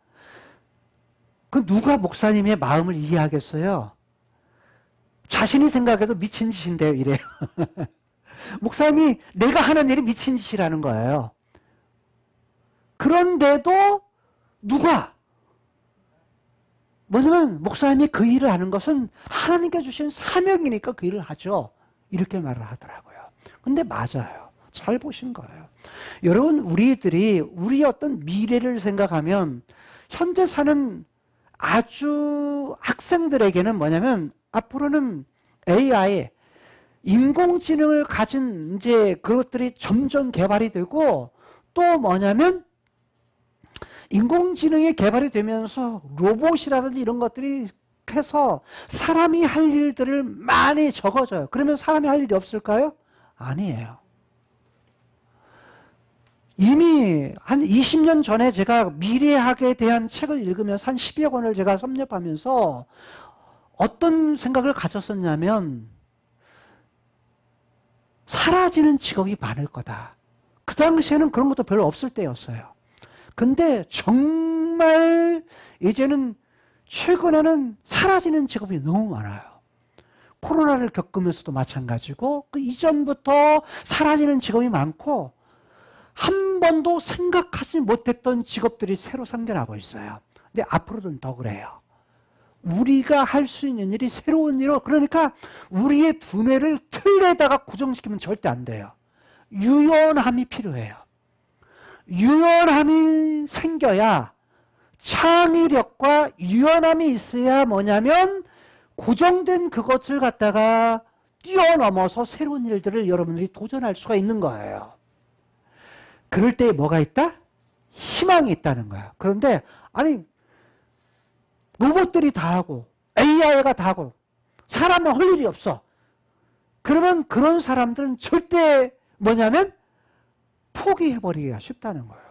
그 누가 목사님의 마음을 이해하겠어요? 자신이 생각해도 미친 짓인데요, 이래요. 목사님이 내가 하는 일이 미친 짓이라는 거예요. 그런데도 누가? 뭐냐면 목사님이 그 일을 하는 것은 하나님께 주신 사명이니까 그 일을 하죠. 이렇게 말을 하더라고요. 근데 맞아요. 잘 보신 거예요. 여러분, 우리들이 우리 어떤 미래를 생각하면 현재 사는 아주 학생들에게는 뭐냐면 앞으로는 AI, 인공지능을 가진 이제 그것들이 점점 개발이 되고, 또 뭐냐면 인공지능이 개발이 되면서 로봇이라든지 이런 것들이 해서 사람이 할 일들을 많이 적어져요. 그러면 사람이 할 일이 없을까요? 아니에요. 이미 한 20년 전에 제가 미래학에 대한 책을 읽으면서 한 10여 권을 제가 섭렵하면서 어떤 생각을 가졌었냐면 사라지는 직업이 많을 거다. 그 당시에는 그런 것도 별로 없을 때였어요. 근데 정말 이제는 최근에는 사라지는 직업이 너무 많아요. 코로나를 겪으면서도 마찬가지고 그 이전부터 사라지는 직업이 많고 한 번도 생각하지 못했던 직업들이 새로 생겨나고 있어요. 근데 앞으로는 더 그래요. 우리가 할 수 있는 일이 새로운 일로, 그러니까 우리의 두뇌를 틀에다가 고정시키면 절대 안 돼요. 유연함이 필요해요. 유연함이 생겨야, 창의력과 유연함이 있어야 뭐냐면 고정된 그것을 갖다가 뛰어넘어서 새로운 일들을 여러분들이 도전할 수가 있는 거예요. 그럴 때 뭐가 있다? 희망이 있다는 거야. 그런데 아니 로봇들이 다 하고 AI가 다 하고 사람은 할 일이 없어. 그러면 그런 사람들은 절대 뭐냐면 포기해버리기가 쉽다는 거예요.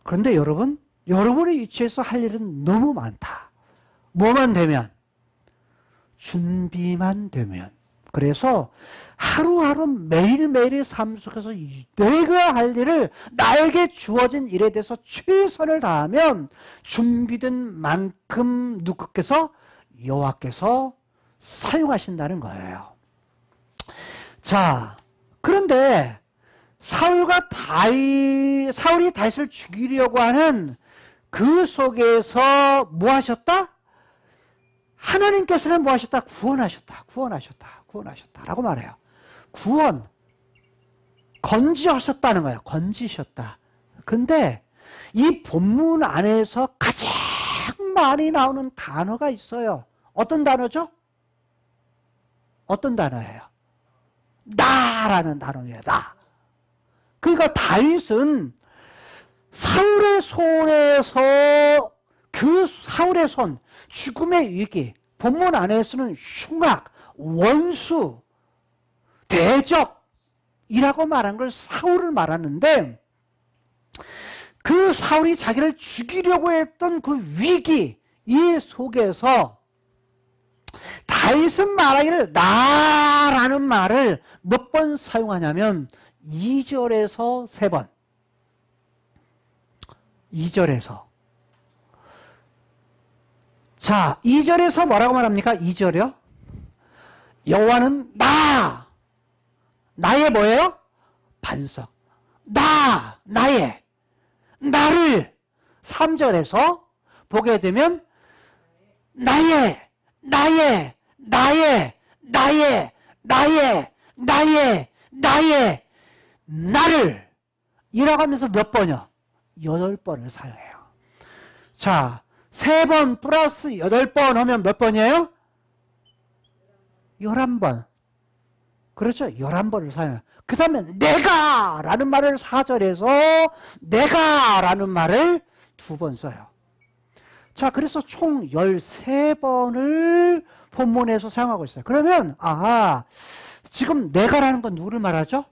그런데 여러분, 여러분의 위치에서 할 일은 너무 많다. 뭐만 되면? 준비만 되면. 그래서 하루하루 매일매일의 삶 속에서 내가 할 일을, 나에게 주어진 일에 대해서 최선을 다하면 준비된 만큼 누구께서? 여호와께서 사용하신다는 거예요. 자, 그런데 사울이 다윗을 죽이려고 하는 그 속에서 뭐 하셨다? 하나님께서는 뭐 하셨다? 구원하셨다. 라고 말해요. 구원. 건지하셨다는 거예요. 건지셨다. 근데 이 본문 안에서 가장 많이 나오는 단어가 있어요. 어떤 단어죠? 어떤 단어예요? 나라는 단어예요. 나. 그러니까 다윗은 사울의 손에서, 그 사울의 손, 죽음의 위기, 본문 안에서는 흉악, 원수, 대적이라고 말한 걸 사울을 말하는데, 그 사울이 자기를 죽이려고 했던 그 위기, 이 속에서 다윗은 말하기를 나라는 말을 몇 번 사용하냐면 2절에서 3번. 2절에서. 자, 2절에서 뭐라고 말합니까? 2절이요? 여호와는 나의 뭐예요? 반석. 나를. 3절에서 보게 되면 나의 나를 이라고 하면서 몇 번이요? 8번을 사용해요. 자, 3번 플러스 8번 하면 몇 번이에요? 11번. 그렇죠? 11번을 사용해요. 그 다음에 내가 라는 말을 4절에서 내가 라는 말을 2번 써요. 자, 그래서 총 13번을 본문에서 사용하고 있어요. 그러면 지금 내가라는 건 누구를 말하죠?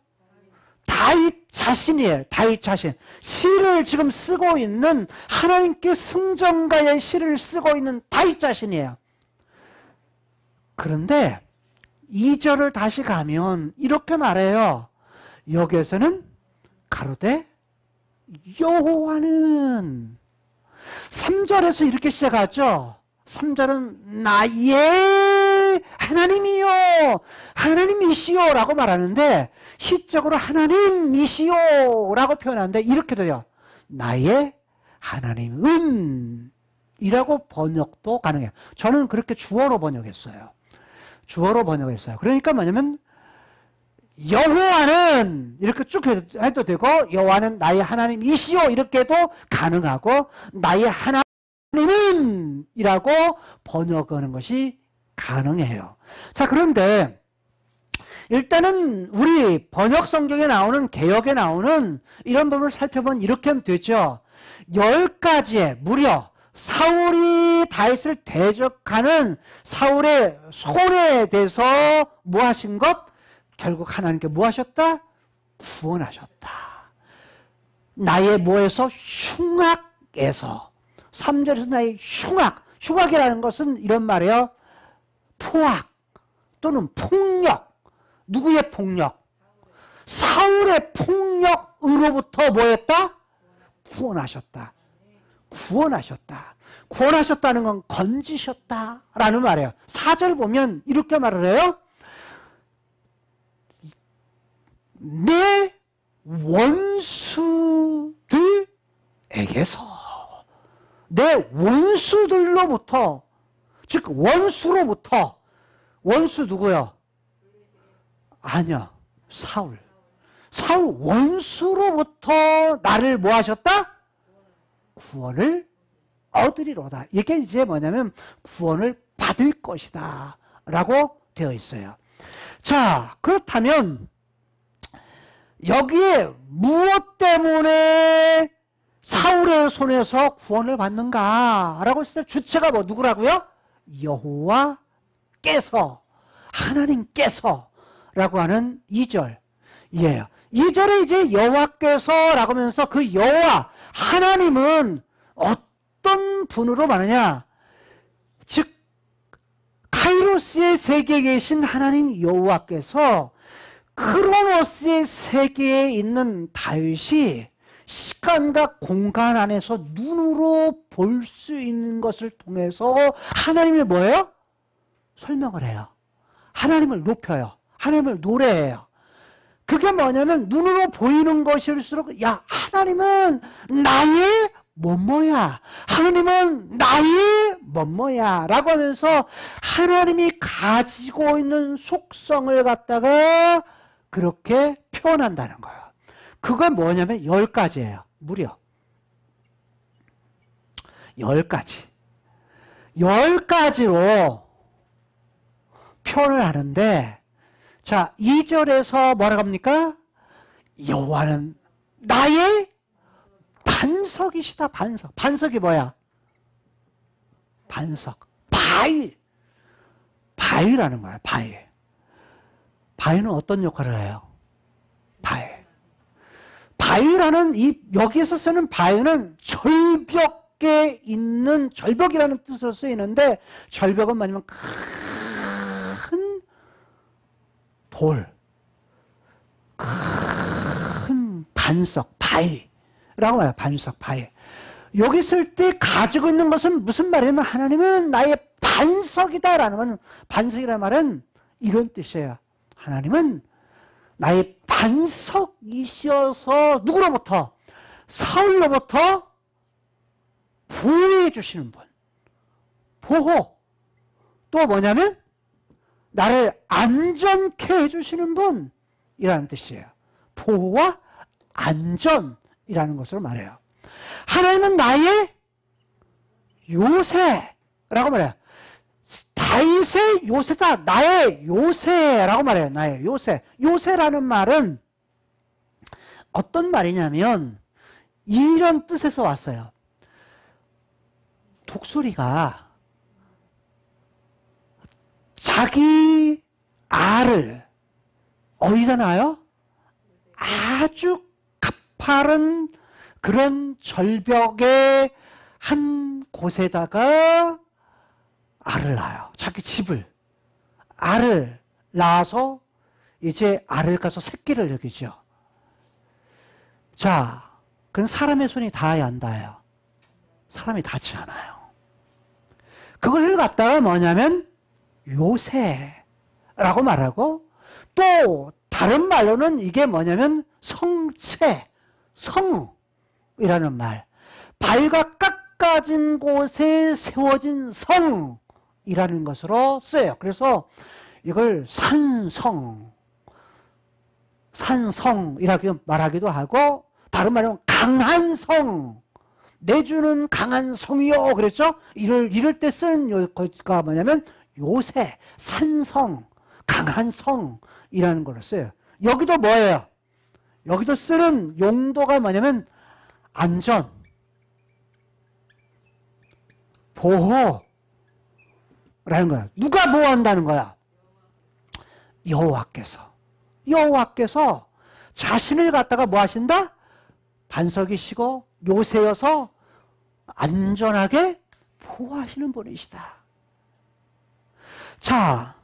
다윗 자신이에요. 다윗 자신. 시를 지금 쓰고 있는, 하나님께 승전가의 시를 쓰고 있는 다윗 자신이에요. 그런데 2절을 다시 가면 이렇게 말해요. 여기에서는 가로되 여호와는, 3절에서 이렇게 시작하죠. 3절은 나의 하나님이요 하나님이시오 라고 말하는데, 시적으로 하나님이시오 라고 표현하는데 이렇게 돼요. 나의 하나님은 이라고 번역도 가능해요. 저는 그렇게 주어로 번역했어요. 주어로 번역했어요. 그러니까 뭐냐면 여호와는 이렇게 쭉 해도 되고, 여호와는 나의 하나님이시오 이렇게도 가능하고, 나의 하나님은 이라고 번역하는 것이 가능해요. 자, 그런데 일단은 우리 번역 성경에 나오는, 개역에 나오는 이런 부분을 살펴보면 이렇게 하면 되죠. 10가지의, 무려 사울이 다윗을 대적하는 사울의 손에 대해서 뭐 하신 것? 결국 하나님께 뭐 하셨다? 구원하셨다. 나의 뭐에서? 흉악에서. 3절에서 나의 흉악. 흉악이라는 것은 이런 말이에요. 포악 또는 폭력. 누구의 폭력? 사울의 폭력으로부터 뭐 했다? 구원하셨다. 구원하셨다. 구원하셨다는 건 건지셨다라는 말이에요. 4절 보면 이렇게 말을 해요. 내 원수들에게서, 내 원수들로부터, 즉 원수로부터. 원수 누구요? 아니야, 사울. 사울 원수로부터 나를 뭐 하셨다? 구원을 얻으리로다. 이게 이제 뭐냐면 구원을 받을 것이다 라고 되어 있어요. 자, 그렇다면 여기에 무엇 때문에 사울의 손에서 구원을 받는가 라고 했을 때 주체가 뭐 누구라고요? 여호와께서, 하나님께서 라고 하는 2절 이에요. 2절에 이제 여호와께서 라고 하면서 그 여호와 하나님은 어떤 분으로 말하냐? 즉 카이로스의 세계에 계신 하나님 여호와께서 크로노스의 세계에 있는 다윗이 시간과 공간 안에서 눈으로 볼 수 있는 것을 통해서 하나님을 뭐예요? 설명을 해요. 하나님을 높여요. 하나님을 노래해요. 그게 뭐냐면 눈으로 보이는 것일수록 야, 하나님은 나의 뭐뭐야. 하나님은 나의 뭐뭐야 라고 하면서 하나님이 가지고 있는 속성을 갖다가 그렇게 표현한다는 거예요. 그건 뭐냐면 10가지예요. 무려 10가지. 10가지로 표현을 하는데, 자, 2절에서 뭐라고 합니까? 여호와는 나의 반석이시다. 반석. 반석이 뭐야? 반석. 바위. 바위라는 거야. 바위. 바위는 어떤 역할을 해요? 바위. 바위라는 여기에서 쓰는 바위는 절벽에 있는, 절벽이라는 뜻으로 쓰이는데, 절벽은 뭐냐면 큰 돌, 큰 반석, 바위라고 해요. 반석, 바위. 여기 쓸 때 가지고 있는 것은 무슨 말이냐면 하나님은 나의 반석이다라는 건, 반석이라는 말은 이런 뜻이에요. 하나님은 나의 반석이셔서 누구로부터? 사울로부터 보호해 주시는 분. 보호. 또 뭐냐면 나를 안전케 해주시는 분이라는 뜻이에요. 보호와 안전이라는 것으로 말해요. 하나님은 나의 요새라고 말해요. 다윗의 요새다. 나의 요새라고 말해요. 나의 요새. 요새라는 말은 어떤 말이냐면 이런 뜻에서 왔어요. 독수리가 자기 알을 어디다 놔요? 아주 가파른 그런 절벽의 한 곳에다가 알을 낳아요. 자기 집을. 알을 낳아서 이제 알을 가서 새끼를 여기죠. 자, 그건 사람의 손이 닿아야 안 닿아요? 사람이 닿지 않아요. 그걸 갖다가 뭐냐면 요새라고 말하고, 또 다른 말로는 이게 뭐냐면 성체, 성이라는 말. 발과 깎아진 곳에 세워진 성이라는 것으로 써요. 그래서 이걸 산성이라고 말하기도 하고, 다른 말로는 강한 성, 내주는 강한 성이요 그랬죠? 이럴 때 쓰는 거가 뭐냐면 요새, 산성, 강한 성이라는 걸로 써요. 여기도 뭐예요? 여기도 쓰는 용도가 뭐냐면 안전, 보호라는 거야. 누가 보호한다는 거야? 여호와께서 자신을 갖다가 뭐 하신다? 반석이시고 요새여서 안전하게 보호하시는 분이시다. 자,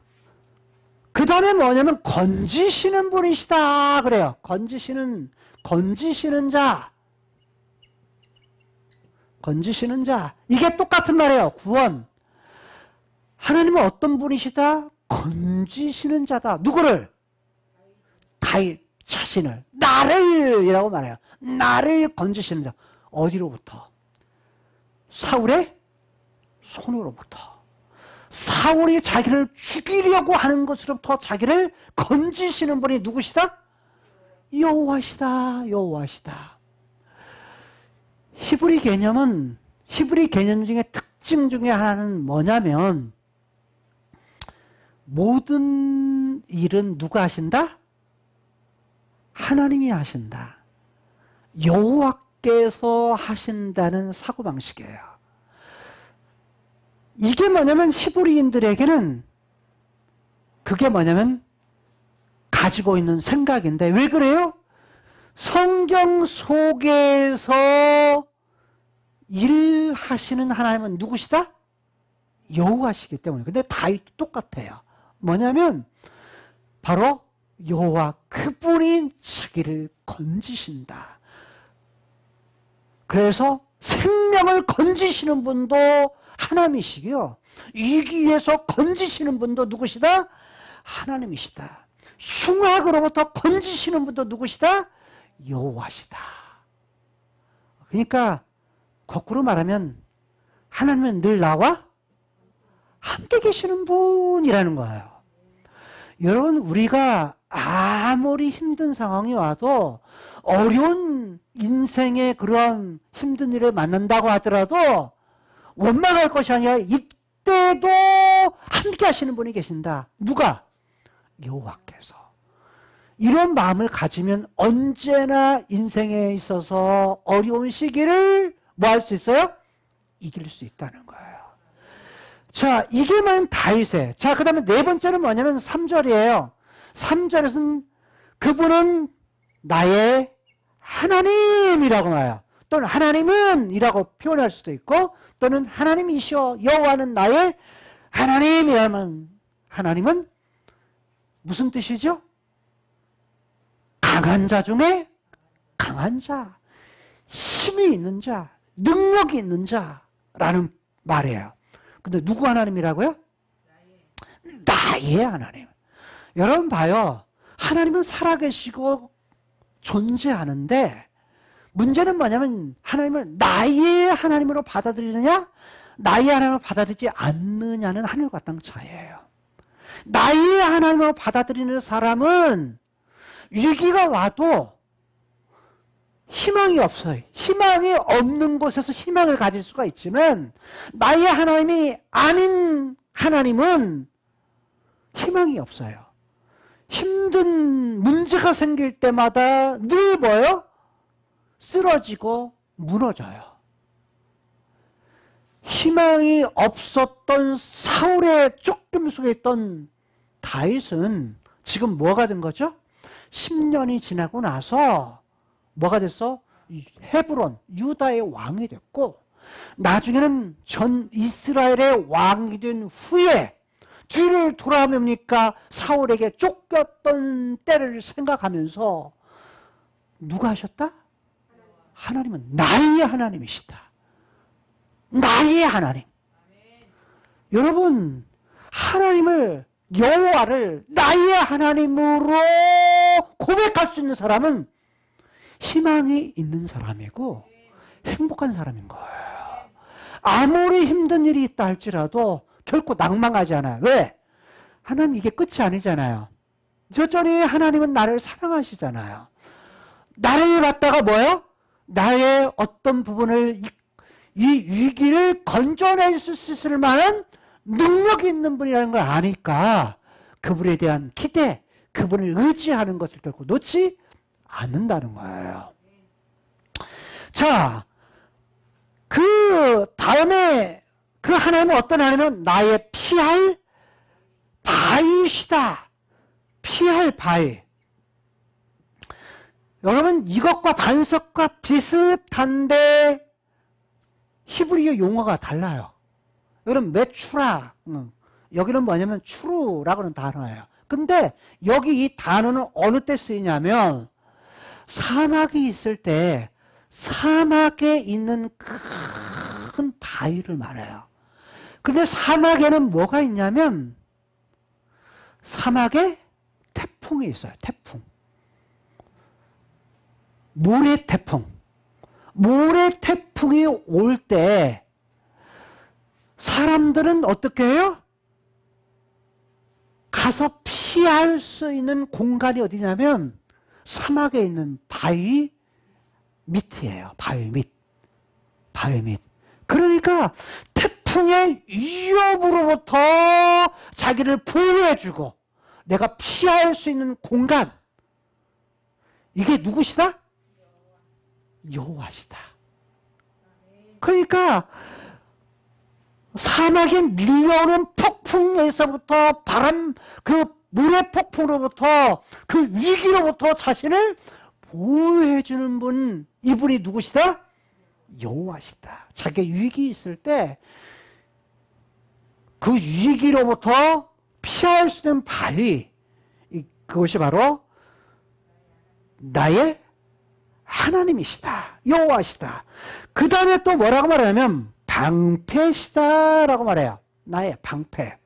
그 다음에 뭐냐면 건지시는 분이시다 그래요. 건지시는 자. 이게 똑같은 말이에요. 구원. 하나님은 어떤 분이시다? 건지시는 자다. 누구를? 다윗 자신을. 나를 이라고 말해요. 나를 건지시는 자. 어디로부터? 사울의 손으로부터. 사울이 자기를 죽이려고 하는 것으로부터 자기를 건지시는 분이 누구시다? 여호와시다. 히브리 개념 중에 특징 중에 하나는 뭐냐면 모든 일은 누가 하신다? 하나님이 하신다. 여호와께서 하신다는 사고방식이에요. 이게 뭐냐면 히브리인들에게는 그게 뭐냐면 가지고 있는 생각인데 왜 그래요? 성경 속에서 일하시는 하나님은 누구시다? 여호와시기 때문에. 근데 다윗도 똑같아요. 뭐냐면 바로 여호와 그분이 자기를 건지신다. 그래서 생명을 건지시는 분도 하나님이시고요. 위기에서 건지시는 분도 누구시다? 하나님이시다. 흉악으로부터 건지시는 분도 누구시다? 여호와시다. 그러니까 거꾸로 말하면 하나님은 늘 나와 함께 계시는 분이라는 거예요. 여러분, 우리가 아무리 힘든 상황이 와도 어려운 인생의 그런 힘든 일을 만난다고 하더라도 원망할 것이 아니라 이때도 함께 하시는 분이 계신다. 누가? 여호와께서. 이런 마음을 가지면 언제나 인생에 있어서 어려운 시기를 뭐 할 수 있어요? 이길 수 있다는 거예요. 자, 이게만 다윗의. 자, 그 다음에 네 번째는 뭐냐면 3절이에요. 3절에서는 그분은 나의 하나님이라고 말해요. 또는 하나님은 이라고 표현할 수도 있고, 또는 하나님이시여 여호와는 나의 하나님이라면, 하나님은 무슨 뜻이죠? 강한 자 중에 강한 자, 힘이 있는 자, 능력이 있는 자라는 말이에요. 근데 누구 하나님이라고요? 나의 하나님. 여러분 봐요. 하나님은 살아계시고 존재하는데 문제는 뭐냐면 하나님을 나의 하나님으로 받아들이느냐, 나의 하나님으로 받아들이지 않느냐는 하늘과 땅 차이예요. 나의 하나님으로 받아들이는 사람은 위기가 와도 희망이 없어요. 희망이 없는 곳에서 희망을 가질 수가 있지만 나의 하나님이 아닌 하나님은 희망이 없어요. 힘든 문제가 생길 때마다 늘 뭐예요? 쓰러지고 무너져요. 희망이 없었던 사울의 쫓김 속에 있던 다윗은 지금 뭐가 된 거죠? 10년이 지나고 나서 뭐가 됐어? 헤브론, 유다의 왕이 됐고 나중에는 전 이스라엘의 왕이 된 후에 뒤를 돌아보니까 사울에게 쫓겼던 때를 생각하면서 누가 하셨다? 하나님은 나의 하나님이시다. 나의 하나님. 여러분, 하나님을, 여호와를 나의 하나님으로 고백할 수 있는 사람은 희망이 있는 사람이고 행복한 사람인 거예요. 아무리 힘든 일이 있다 할지라도 결코 낭망하지 않아요. 왜? 하나님 이게 끝이 아니잖아요. 여전히 하나님은 나를 사랑하시잖아요. 나를 갖다가 뭐예요? 나의 어떤 부분을 이 위기를 건져낼 수 있을 만한 능력이 있는 분이라는 걸 아니까 그분에 대한 기대, 그분을 의지하는 것을 결코 놓지 않는다는 거예요. 자, 그 다음에 그 하나님은 어떤 하나님은 나의 피할 바위시다. 피할 바위. 여러분 이것과 반석과 비슷한데 히브리어 용어가 달라요. 여러분 메추라, 여기는 뭐냐면 추루라고 하는 단어예요. 근데 여기 이 단어는 어느 때 쓰이냐면 사막이 있을 때 사막에 있는 큰 바위를 말해요. 근데 사막에는 뭐가 있냐면 사막에 태풍이 있어요. 태풍. 모래 태풍. 모래 태풍이 올 때 사람들은 어떻게 해요? 가서 피할 수 있는 공간이 어디냐면 사막에 있는 바위 밑이에요. 바위 밑. 바위 밑. 그러니까 태풍의 위협으로부터 자기를 보호해주고 내가 피할 수 있는 공간. 이게 누구시다? 여호와시다. 그러니까 사막에 밀려오는 폭풍에서부터 바람, 그 물의 폭풍으로부터 그 위기로부터 자신을 보호해주는 분, 이분이 누구시다? 여호와시다. 자기 위기 있을 때 그 위기로부터 피할 수 있는 바위, 그것이 바로 나의 하나님이시다. 여호와시다. 그 다음에 또 뭐라고 말하냐면 방패시다라고 말해요. 나의 방패.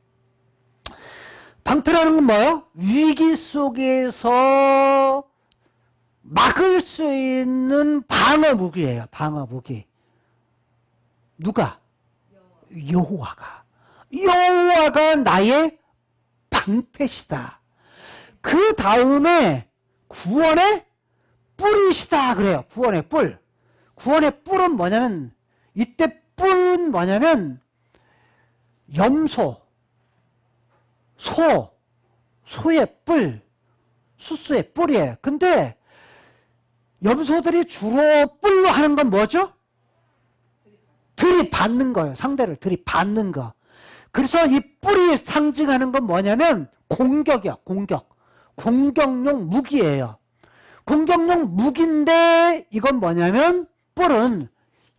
방패라는 건 뭐예요? 위기 속에서 막을 수 있는 방어 무기예요. 방어 무기. 누가? 여호와가. 여호와가 나의 방패시다. 그 다음에 구원의 뿔이시다 그래요. 구원의 뿔. 구원의 뿔은 뭐냐면 이때 뿔은 뭐냐면 염소, 소의 뿔, 수수의 뿔이에요. 근데 염소들이 주로 뿔로 하는 건 뭐죠? 들이받는 거예요. 상대를 들이받는 거. 그래서 이 뿔이 상징하는 건 뭐냐면 공격이야. 공격용 무기예요. 공격용 무기인데 이건 뭐냐면 뿔은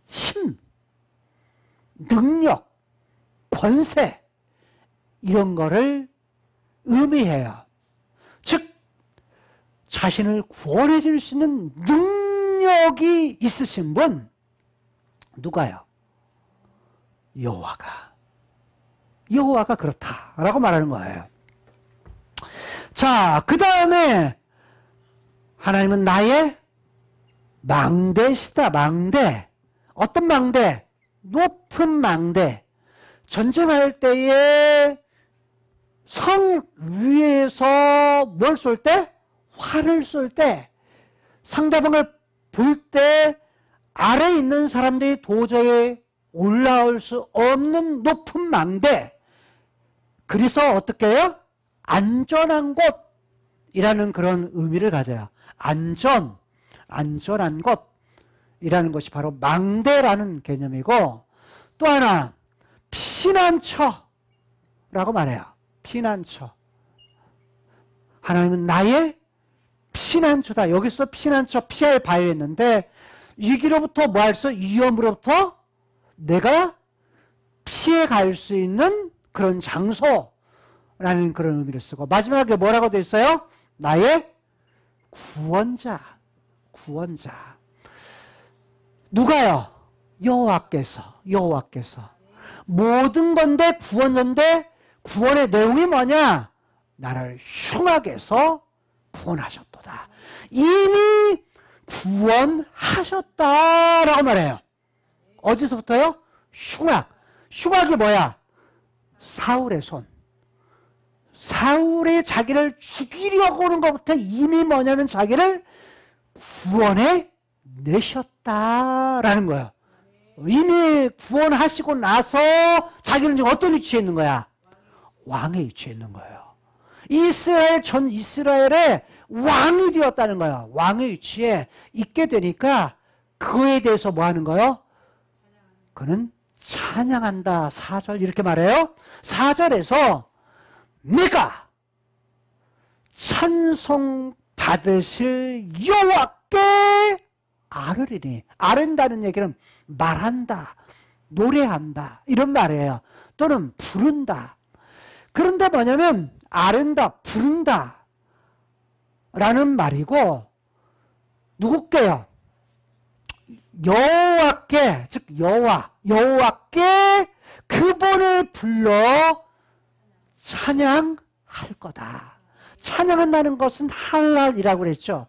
힘, 능력, 권세 이런 거를 의미해요. 즉 자신을 구원해 줄 수 있는 능력이 있으신 분 누가요? 여호와가. 여호와가 그렇다라고 말하는 거예요. 자, 그 다음에 하나님은 나의 망대시다. 망대. 어떤 망대? 높은 망대. 전쟁할 때에 성 위에서 뭘 쏠 때? 활을 쏠 때 상대방을 볼 때 아래에 있는 사람들이 도저히 올라올 수 없는 높은 망대, 그래서 어떻게 해요? 안전한 곳이라는 그런 의미를 가져요. 안전한 곳이라는 것이 바로 망대라는 개념이고, 또 하나 피난처라고 말해요. 피난처. 하나님은 나의 피난처다. 여기서 피난처, 피할 바위였는데 위기로부터 뭐 할 수? 위험으로부터 내가 피해 갈 수 있는 그런 장소라는 그런 의미를 쓰고, 마지막에 뭐라고 되어 있어요? 나의 구원자. 누가요? 여호와께서. 모든 건데 구원인데, 구원의 내용이 뭐냐? 나를 흉악에서 구원하셨도다. 이미 구원하셨다라고 말해요. 어디서부터요? 흉악. 흉악이 뭐야? 사울의 손. 사울이 자기를 죽이려고 하는 것부터 이미 뭐냐면 자기를 구원해 내셨다라는 거예요. 이미 구원하시고 나서 자기는 지금 어떤 위치에 있는 거야? 왕의 위치에 있는 거예요. 전 이스라엘의 왕이 되었다는 거예요. 왕의 위치에 있게 되니까 그거에 대해서 뭐 하는 거예요? 그는 찬양한다. 4절 이렇게 말해요. 4절에서 내가 찬송 받으실 여호와께 아르리니. 아른다는 얘기는 말한다, 노래한다 이런 말이에요. 또는 부른다. 그런데 뭐냐면 아른다, 부른다 라는 말이고, 누구께요? 여호와께, 즉 여호와께 그분을 불러 찬양할 거다. 찬양한다는 것은 할랄이라고 그랬죠.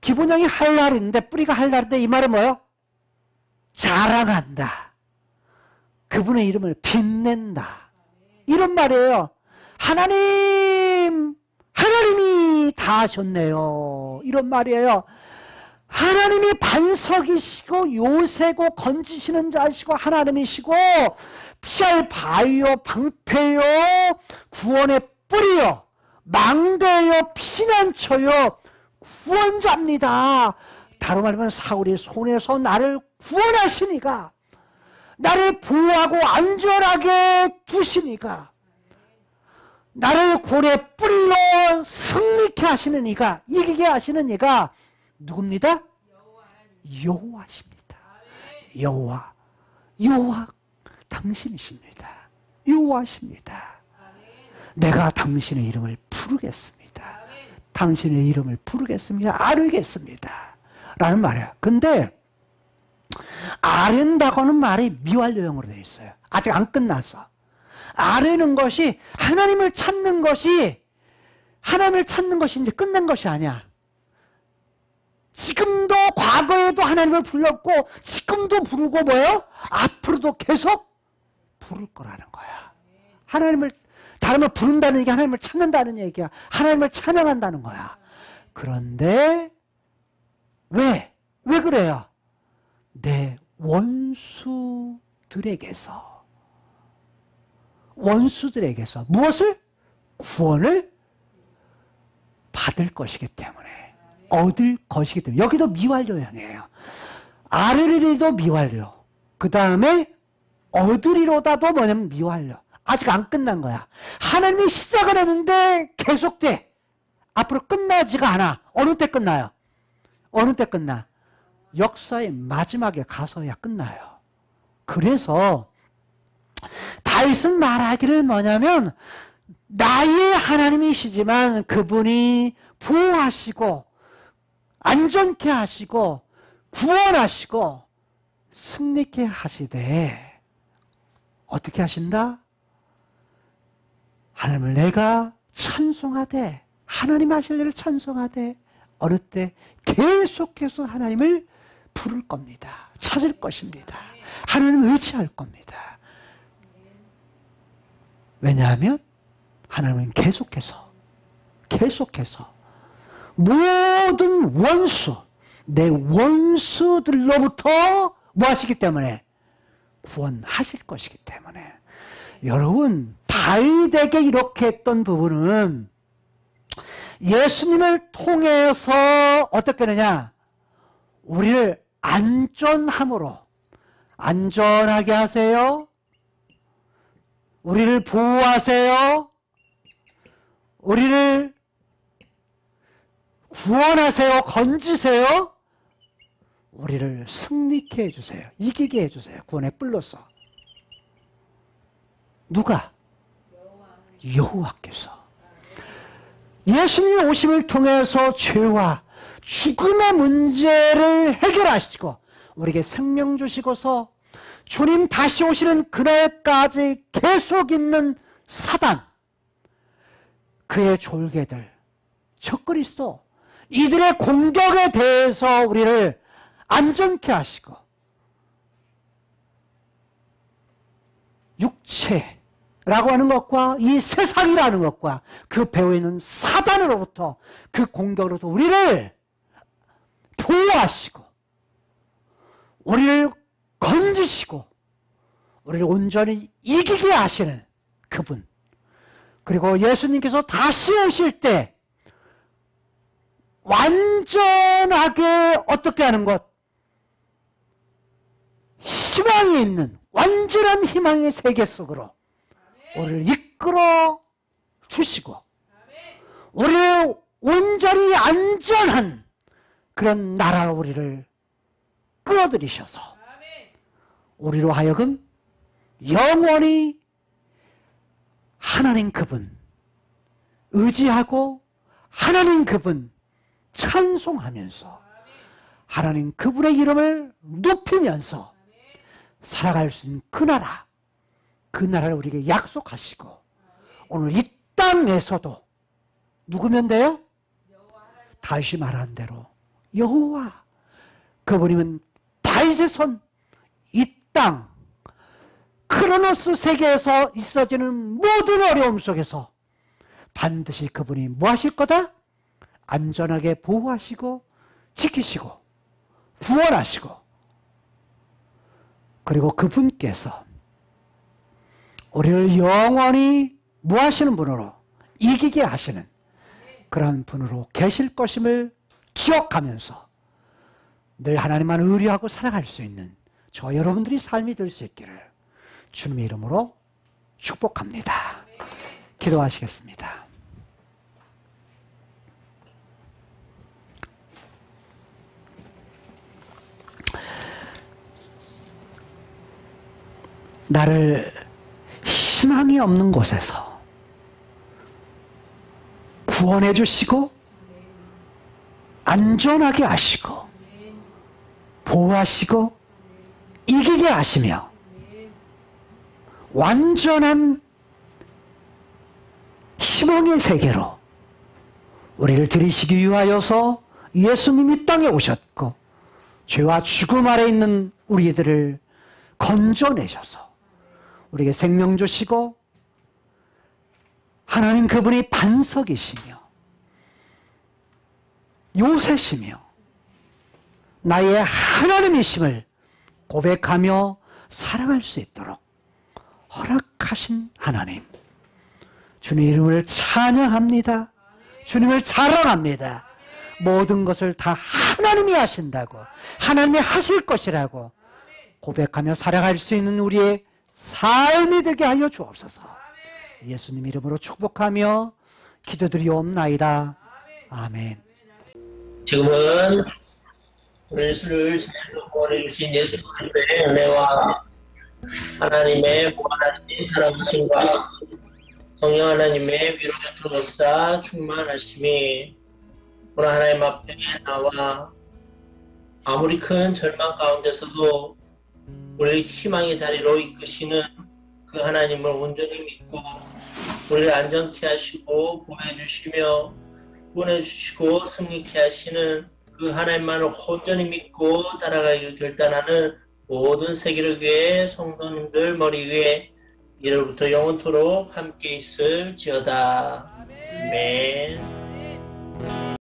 기본형이 할랄인데, 뿌리가 할랄인데 이 말은 뭐예요? 자랑한다. 그분의 이름을 빛낸다. 이런 말이에요. 하나님이 다 하셨네요. 이런 말이에요. 하나님이 반석이시고 요새고 건지시는 자시고 하나님이시고 피할 바위요 방패요 구원의 뿌리요 망대요 피난처요 구원자입니다. 다른 말하면 사울의 손에서 나를 구원하시니까, 나를 보호하고 안전하게 두시니까, 나를 고래 뿔로 승리케 하시는 이가, 이기게 하시는 이가 누굽니다? 여호와십니다. 여호와 당신이십니다. 여호와십니다. 내가 당신의 이름을 부르겠습니다. 당신의 이름을 부르겠습니다. 아뢰겠습니다. 라는 말이에요. 근데 아랜다고는 말이 미완료형으로 되어 있어요. 아직 안 끝났어. 아뢰는 것이 하나님을 찾는 것이 이제 끝난 것이 아니야. 지금도 과거에도 하나님을 불렀고 지금도 부르고 뭐예요? 앞으로도 계속 부를 거라는 거야. 하나님을 다른 말 부른다는 얘기, 하나님을 찾는다는 얘기야. 하나님을 찬양한다는 거야. 그런데 왜 그래요? 내 원수들에게서 무엇을? 구원을 받을 것이기 때문에, 얻을 것이기 때문에. 여기도 미완료형이에요. 아르리도 미완료, 그 다음에 얻으리로다도 뭐냐면 미완료. 아직 안 끝난 거야. 하나님이 시작을 했는데 계속돼. 앞으로 끝나지가 않아. 어느 때 끝나요? 어느 때 끝나? 역사의 마지막에 가서야 끝나요. 그래서 다윗은 말하기를 뭐냐면, 나의 하나님이시지만 그분이 보호하시고 안전케 하시고 구원하시고 승리케 하시되 어떻게 하신다? 하나님을 내가 찬송하되, 하나님 하실 일을 찬송하되 어느 때 계속해서 하나님을 부를 겁니다. 찾을 것입니다. 하나님을 의지할 겁니다. 왜냐하면 하나님은 계속해서 모든 원수, 내 원수들로부터 뭐 하시기 때문에? 구원하실 것이기 때문에. 여러분, 다윗에게 이렇게 했던 부분은 예수님을 통해서 어떻게 되느냐? 우리를 안전함으로 안전하게 하세요. 우리를 보호하세요. 우리를 구원하세요. 건지세요. 우리를 승리케 해주세요. 이기게 해주세요. 구원의 뿔로서. 누가? 여호와께서. 예수님의 오심을 통해서 죄와 죽음의 문제를 해결하시고 우리에게 생명 주시고서 주님 다시 오시는 그날까지 계속 있는 사단, 그의 졸개들, 적그리스도, 이들의 공격에 대해서 우리를 안전케 하시고 육체라고 하는 것과 이 세상이라는 것과 그 배후에 있는 사단으로부터 그 공격으로부터 우리를 보호하시고 우리를 건지시고 우리를 온전히 이기게 하시는 그분, 그리고 예수님께서 다시 오실 때 완전하게 어떻게 하는 것? 희망이 있는 완전한 희망의 세계 속으로 우리를 이끌어 주시고 우리를 온전히 안전한 그런 나라로 우리를 끌어들이셔서 우리로 하여금 영원히 하나님 그분 의지하고 하나님 그분 찬송하면서 하나님 그분의 이름을 높이면서 살아갈 수 있는 그 나라, 그 나라를 우리에게 약속하시고 오늘 이 땅에서도 누구면 돼요? 다윗이 말한 대로 여호와, 그분이면 다윗의 손, 이 땅 크로노스 세계에서 있어지는 모든 어려움 속에서 반드시 그분이 뭐 하실 거다? 안전하게 보호하시고 지키시고 구원하시고, 그리고 그분께서 우리를 영원히 뭐 하시는 분으로? 이기게 하시는 그런 분으로 계실 것임을 기억하면서 늘 하나님만 의뢰하고 살아갈 수 있는 저 여러분들이 삶이 될 수 있기를 주님의 이름으로 축복합니다. 기도하시겠습니다. 나를 희망이 없는 곳에서 구원해 주시고 안전하게 하시고 보호하시고 이기게 하시며 완전한 희망의 세계로 우리를 들이시기 위하여서 예수님이 땅에 오셨고 죄와 죽음 아래 있는 우리들을 건져내셔서 우리에게 생명 주시고 하나님 그분이 반석이시며 요새시며 나의 하나님이심을 고백하며 살아갈 수 있도록 허락하신 하나님, 주님 이름을 찬양합니다. 주님을 자랑합니다. 모든 것을 다 하나님이 하신다고, 하나님이 하실 것이라고 고백하며 살아갈 수 있는 우리의 삶이 되게 하여 주옵소서. 예수님 이름으로 축복하며 기도드리옵나이다. 아멘. 지금은 예수를 구원해 주신 예수 그리스도의 은혜와 하나님의 무한하신 사랑하심과 성령 하나님의 위로교통역사 충만하심이 오늘 하나님 앞에 나와 아무리 큰 절망 가운데서도 우리를 희망의 자리로 이끄시는 그 하나님을 온전히 믿고 우리를 안전케 하시고 보호해 주시며 구원해 주시고 승리케 하시는 그 하나님만을 온전히 믿고 따라가기를 결단하는 모든 세계를 교회 성도님들 머리 위에 이제부터 영원토록 함께 있을지어다. 아멘.